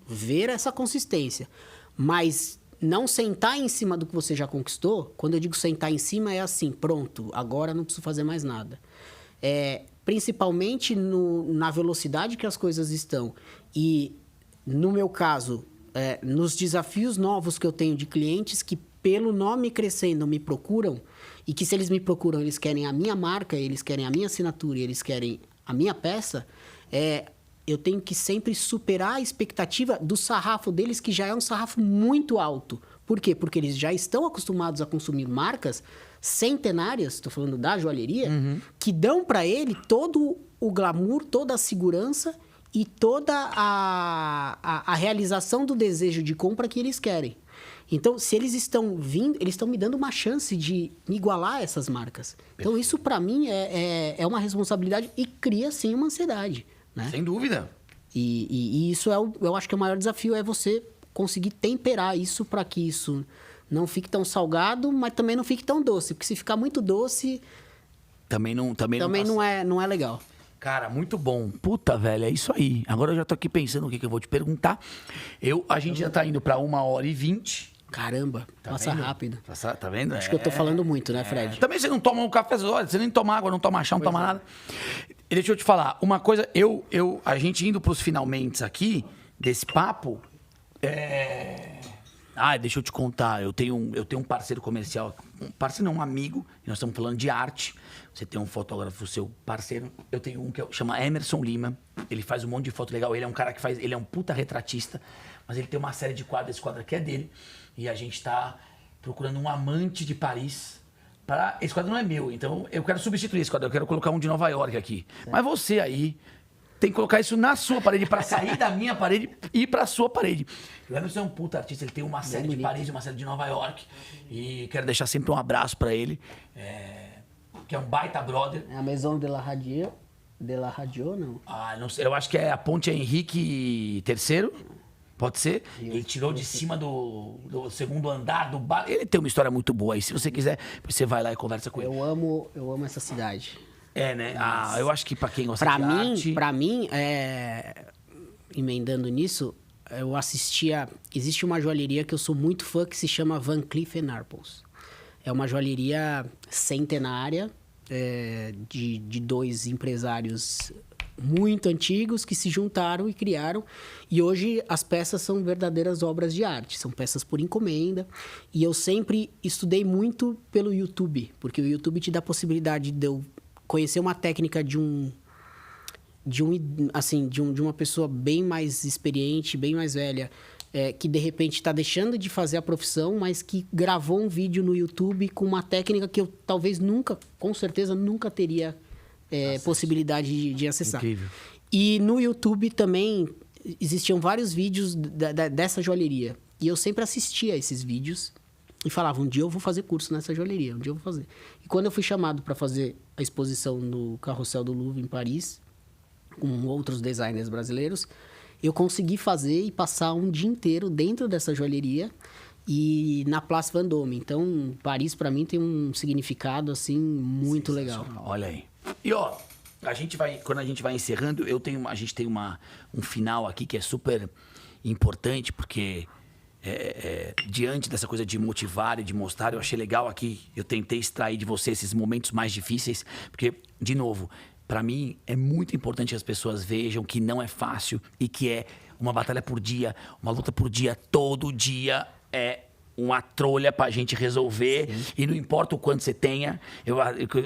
ver essa consistência, mas não sentar em cima do que você já conquistou. Quando eu digo sentar em cima, é assim, pronto, agora não preciso fazer mais nada. Principalmente na velocidade que as coisas estão. E, no meu caso, nos desafios novos que eu tenho de clientes que, pelo nome crescendo, me procuram, e que se eles me procuram, eles querem a minha marca, eles querem a minha assinatura, eles querem a minha peça, eu tenho que sempre superar a expectativa do sarrafo deles, que já é um sarrafo muito alto. Por quê? Porque eles já estão acostumados a consumir marcas centenárias, estou falando da joalheria, que dão para ele todo o glamour, toda a segurança e toda a realização do desejo de compra que eles querem. Então, se eles estão vindo, eles estão me dando uma chance de me igualar a essas marcas. Então, isso para mim é uma responsabilidade e cria, sim, uma ansiedade. Né? Sem dúvida. E isso eu acho que o maior desafio é você conseguir temperar isso para que isso não fique tão salgado, mas também não fique tão doce. Porque se ficar muito doce, também não é legal. Cara, muito bom. Puta, velho, é isso aí. Agora eu já tô aqui pensando o que eu vou te perguntar. A gente já tá indo pra 1h20. Caramba, passa rápido. Tá vendo? Acho que eu tô falando muito, né, Fred? Também você não toma um café, você nem toma água, não toma chá, não toma nada. E deixa eu te falar, uma coisa, a gente indo pros finalmente aqui, desse papo, deixa eu te contar, eu tenho um parceiro comercial, um amigo, e nós estamos falando de arte. Você tem um fotógrafo, seu parceiro, eu tenho um que chama Emerson Lima, ele faz um monte de foto legal, ele é um cara que ele é um puta retratista, mas ele tem uma série de quadros, esse quadro aqui é dele, e a gente tá procurando um amante de Paris. Esse quadro não é meu, então eu quero substituir esse quadro, eu quero colocar um de Nova York aqui. Certo. Mas você aí tem que colocar isso na sua parede, para sair da minha parede e ir pra sua parede. O Emerson é um puta artista, ele tem uma série de Paris e uma série de Nova York, e quero deixar sempre um abraço pra ele, que é um baita brother. É a Maison de la Radio, não? Não sei, eu acho que é a Ponte Henrique III. Pode ser? Ele tirou de cima do segundo andar do bar. Ele tem uma história muito boa aí. Se você quiser, você vai lá e conversa com ele. Eu amo essa cidade. Né? Eu acho que pra quem gosta de arte... Pra mim, emendando nisso, eu assistia... Existe uma joalheria que eu sou muito fã que se chama Van Cleef & Arpels. É uma joalheria centenária de dois empresários muito antigos que se juntaram e criaram. E hoje as peças são verdadeiras obras de arte. São peças por encomenda. E eu sempre estudei muito pelo YouTube. Porque o YouTube te dá a possibilidade de eu conhecer uma técnica de uma pessoa bem mais experiente, bem mais velha, que de repente está deixando de fazer a profissão, mas que gravou um vídeo no YouTube com uma técnica que eu talvez com certeza nunca teria possibilidade de acessar. Incrível. E no YouTube também existiam vários vídeos dessa joalheria. E eu sempre assistia a esses vídeos e falava, um dia eu vou fazer curso nessa joalheria, um dia eu vou fazer. E quando eu fui chamado para fazer a exposição no Carrossel do Louvre, em Paris, com outros designers brasileiros, eu consegui fazer e passar um dia inteiro dentro dessa joalheria e na Place Vendôme. Então, Paris, para mim, tem um significado, assim, muito legal. Olha aí. E, quando a gente vai encerrando, a gente tem um final aqui que é super importante, porque diante dessa coisa de motivar e de mostrar, eu achei legal aqui, eu tentei extrair de você esses momentos mais difíceis, porque, de novo, para mim é muito importante que as pessoas vejam que não é fácil e que é uma batalha por dia, uma luta por dia, todo dia é uma trolha pra gente resolver. Sim. E não importa o quanto você tenha,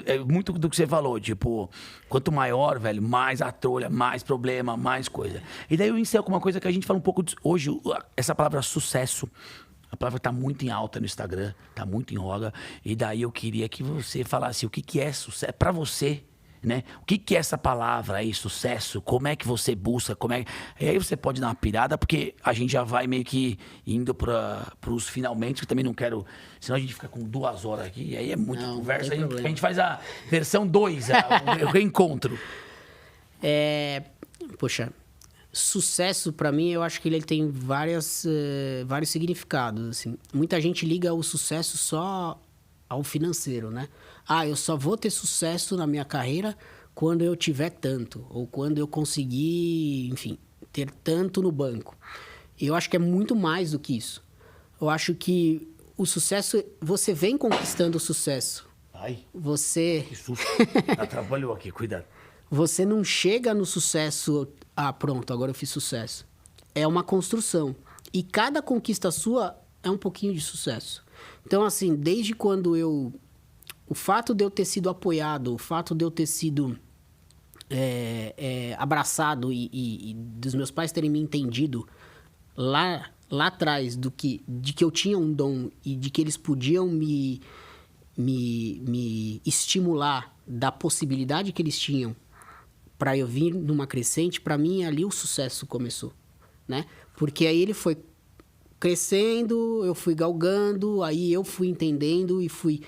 é muito do que você falou, tipo, quanto maior, velho, mais a trolha, mais problema, mais coisa. E daí eu encerro com uma coisa que a gente fala um pouco hoje, essa palavra sucesso, a palavra tá muito em alta no Instagram, tá muito em voga, e daí eu queria que você falasse o que é sucesso, pra você, né? O que é essa palavra aí, sucesso? Como é que você busca? E aí você pode dar uma pirada, porque a gente já vai meio que indo para os finalmente, que eu também não quero... Senão a gente fica com 2 horas aqui, e aí é muita conversa. A gente faz a versão 2, o reencontro. Poxa, sucesso pra mim, eu acho que ele tem vários significados, assim. Muita gente liga o sucesso só ao financeiro, né? Eu só vou ter sucesso na minha carreira quando eu tiver tanto, ou quando eu conseguir, enfim, ter tanto no banco. Eu acho que é muito mais do que isso. Eu acho que o sucesso, você vem conquistando o sucesso. Que susto. Atrapalhou aqui, cuidado. Você não chega no sucesso, pronto, agora eu fiz sucesso. É uma construção. E cada conquista sua é um pouquinho de sucesso. Então, assim, desde quando o fato de eu ter sido apoiado, o fato de eu ter sido abraçado e dos meus pais terem me entendido lá atrás de que eu tinha um dom e de que eles podiam me estimular da possibilidade que eles tinham para eu vir numa crescente, para mim ali o sucesso começou, né? Porque aí ele foi crescendo, eu fui galgando, aí eu fui entendendo e fui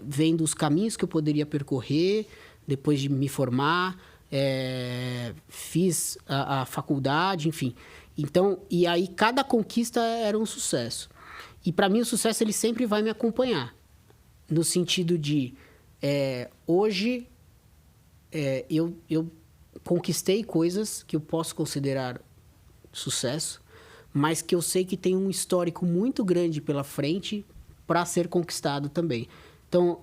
vendo os caminhos que eu poderia percorrer depois de me formar, fiz a faculdade, enfim. Então, e aí cada conquista era um sucesso. E para mim o sucesso ele sempre vai me acompanhar, no sentido de hoje eu conquistei coisas que eu posso considerar sucesso, mas que eu sei que tem um histórico muito grande pela frente para ser conquistado também. Então,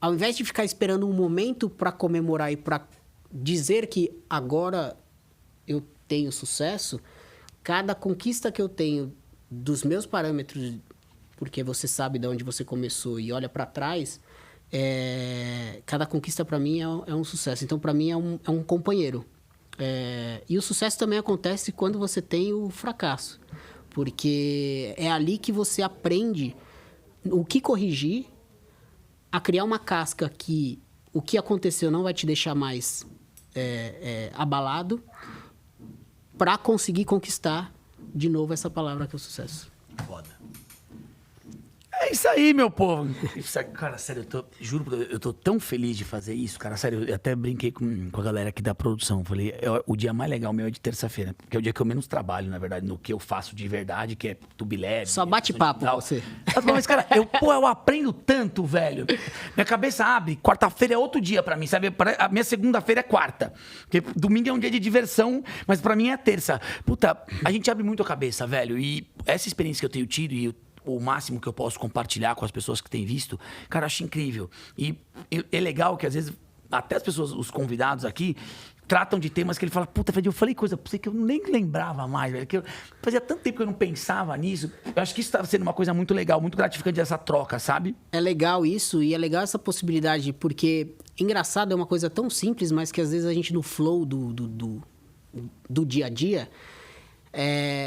ao invés de ficar esperando um momento para comemorar e para dizer que agora eu tenho sucesso, cada conquista que eu tenho dos meus parâmetros, porque você sabe de onde você começou e olha para trás, cada conquista para mim é um sucesso. Então, para mim, é um companheiro. E o sucesso também acontece quando você tem o fracasso, porque é ali que você aprende o que corrigir, a criar uma casca que o que aconteceu não vai te deixar mais abalado, para conseguir conquistar de novo essa palavra que é o sucesso. Foda. É isso aí, meu povo. Cara, sério, juro, eu tô tão feliz de fazer isso, cara. Sério, eu até brinquei com a galera aqui da produção. Falei, o dia mais legal meu é de terça-feira, porque é o dia que eu menos trabalho, na verdade, no que eu faço de verdade, que é tubilé. Só bate papo você. Mas, cara, eu aprendo tanto, velho. Minha cabeça abre, quarta-feira é outro dia pra mim, sabe? A minha segunda-feira é quarta. Porque domingo é um dia de diversão, mas pra mim é terça. Puta, a gente abre muito a cabeça, velho. E essa experiência que eu tenho tido e o máximo que eu posso compartilhar com as pessoas que têm visto, cara, eu acho incrível. E é legal que, às vezes, até as pessoas, os convidados aqui, tratam de temas que ele fala, puta, Fred, eu falei coisa pra você que eu nem lembrava mais, velho. Que fazia tanto tempo que eu não pensava nisso. Eu acho que isso tá sendo uma coisa muito legal, muito gratificante essa troca, sabe? É legal isso, e é legal essa possibilidade, porque, engraçado, é uma coisa tão simples, mas que às vezes a gente, no flow do dia a dia,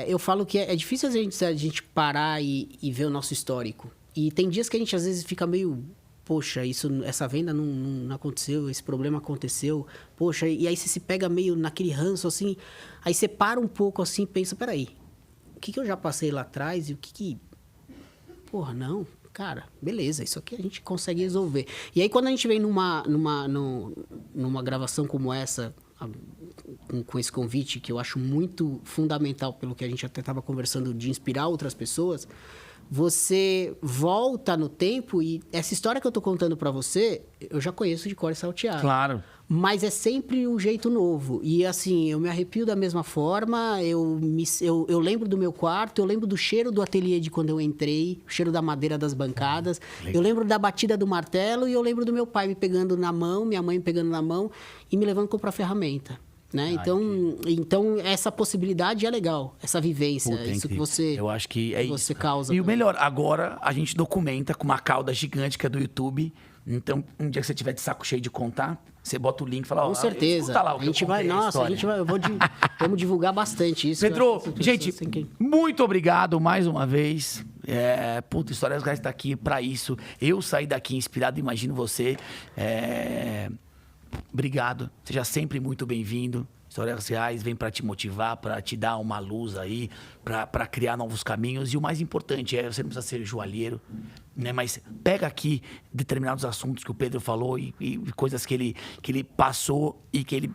eu falo que é difícil a gente parar e ver o nosso histórico. E tem dias que a gente às vezes fica meio, poxa, essa venda não aconteceu, esse problema aconteceu, poxa, e aí você se pega meio naquele ranço assim, aí você para um pouco assim e pensa, peraí, o que eu já passei lá atrás e o que... Porra, não, cara, beleza, isso aqui a gente consegue resolver. E aí quando a gente vem numa gravação como essa, com esse convite, que eu acho muito fundamental pelo que a gente até estava conversando, de inspirar outras pessoas, você volta no tempo e essa história que eu tô contando para você, eu já conheço de cor e salteado. Claro. Mas é sempre um jeito novo. E assim, eu me arrepio da mesma forma, eu lembro do meu quarto, eu lembro do cheiro do ateliê de quando eu entrei, o cheiro da madeira das bancadas, eu lembro da batida do martelo e eu lembro do meu pai me pegando na mão, minha mãe me pegando na mão e me levando comprar ferramenta. Né? Então, essa possibilidade é legal, essa vivência, isso que você, eu acho que você isso. causa. E o melhor, agora a gente documenta com uma cauda gigante que é do YouTube. Então, um dia que você tiver de saco cheio de contar, você bota o link e fala... Com certeza. Lá, a gente vai, vamos divulgar bastante isso. Pedro, gente, muito obrigado mais uma vez. Puta, Histórias Reais está aqui para isso. Eu saí daqui inspirado, imagino você. obrigado. Seja sempre muito bem-vindo. Histórias Reais vem para te motivar, para te dar uma luz aí, para criar novos caminhos. E o mais importante você não precisa ser joalheiro, né? Mas pega aqui determinados assuntos que o Pedro falou e coisas que ele passou e que ele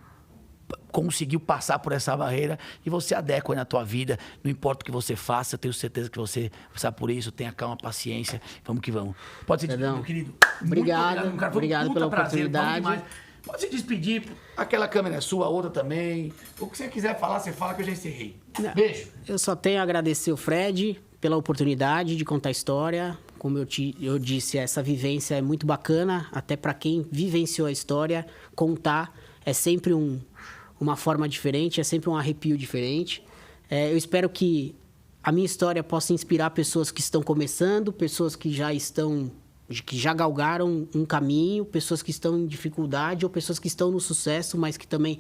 conseguiu passar por essa barreira e você adequa aí na tua vida, não importa o que você faça, eu tenho certeza que você passar por isso, tenha calma, paciência, vamos que vamos. Pode se despedir, meu querido. Obrigado, cara. obrigado pela oportunidade. Pode se despedir, aquela câmera é sua, a outra também. O que você quiser falar, você fala que eu já encerrei. Beijo. Eu só tenho a agradecer o Fred pela oportunidade de contar a história. Como eu disse, essa vivência é muito bacana, até para quem vivenciou a história, contar é sempre uma forma diferente, é sempre um arrepio diferente. Eu espero que a minha história possa inspirar pessoas que estão começando, pessoas que já galgaram um caminho, pessoas que estão em dificuldade ou pessoas que estão no sucesso, mas que também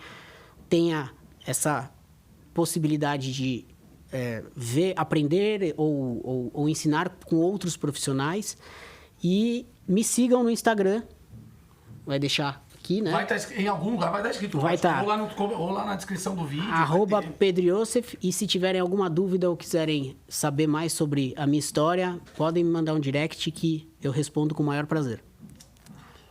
tenha essa possibilidade de ver, aprender ou ensinar com outros profissionais. E me sigam no Instagram. Vai deixar aqui, né? Vai estar em algum lugar, vai estar escrito. Vai estar. Ou lá na descrição do vídeo. @PedroYosef. E se tiverem alguma dúvida ou quiserem saber mais sobre a minha história, podem me mandar um direct que eu respondo com o maior prazer.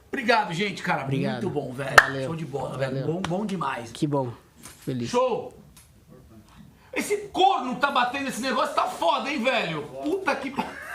Obrigado, gente, cara. Obrigado. Muito bom, velho. Valeu. Show de bola, Valeu. velho. Bom demais. Que bom. Feliz. Show! Esse corno tá batendo esse negócio, tá foda, hein, velho? Puta que...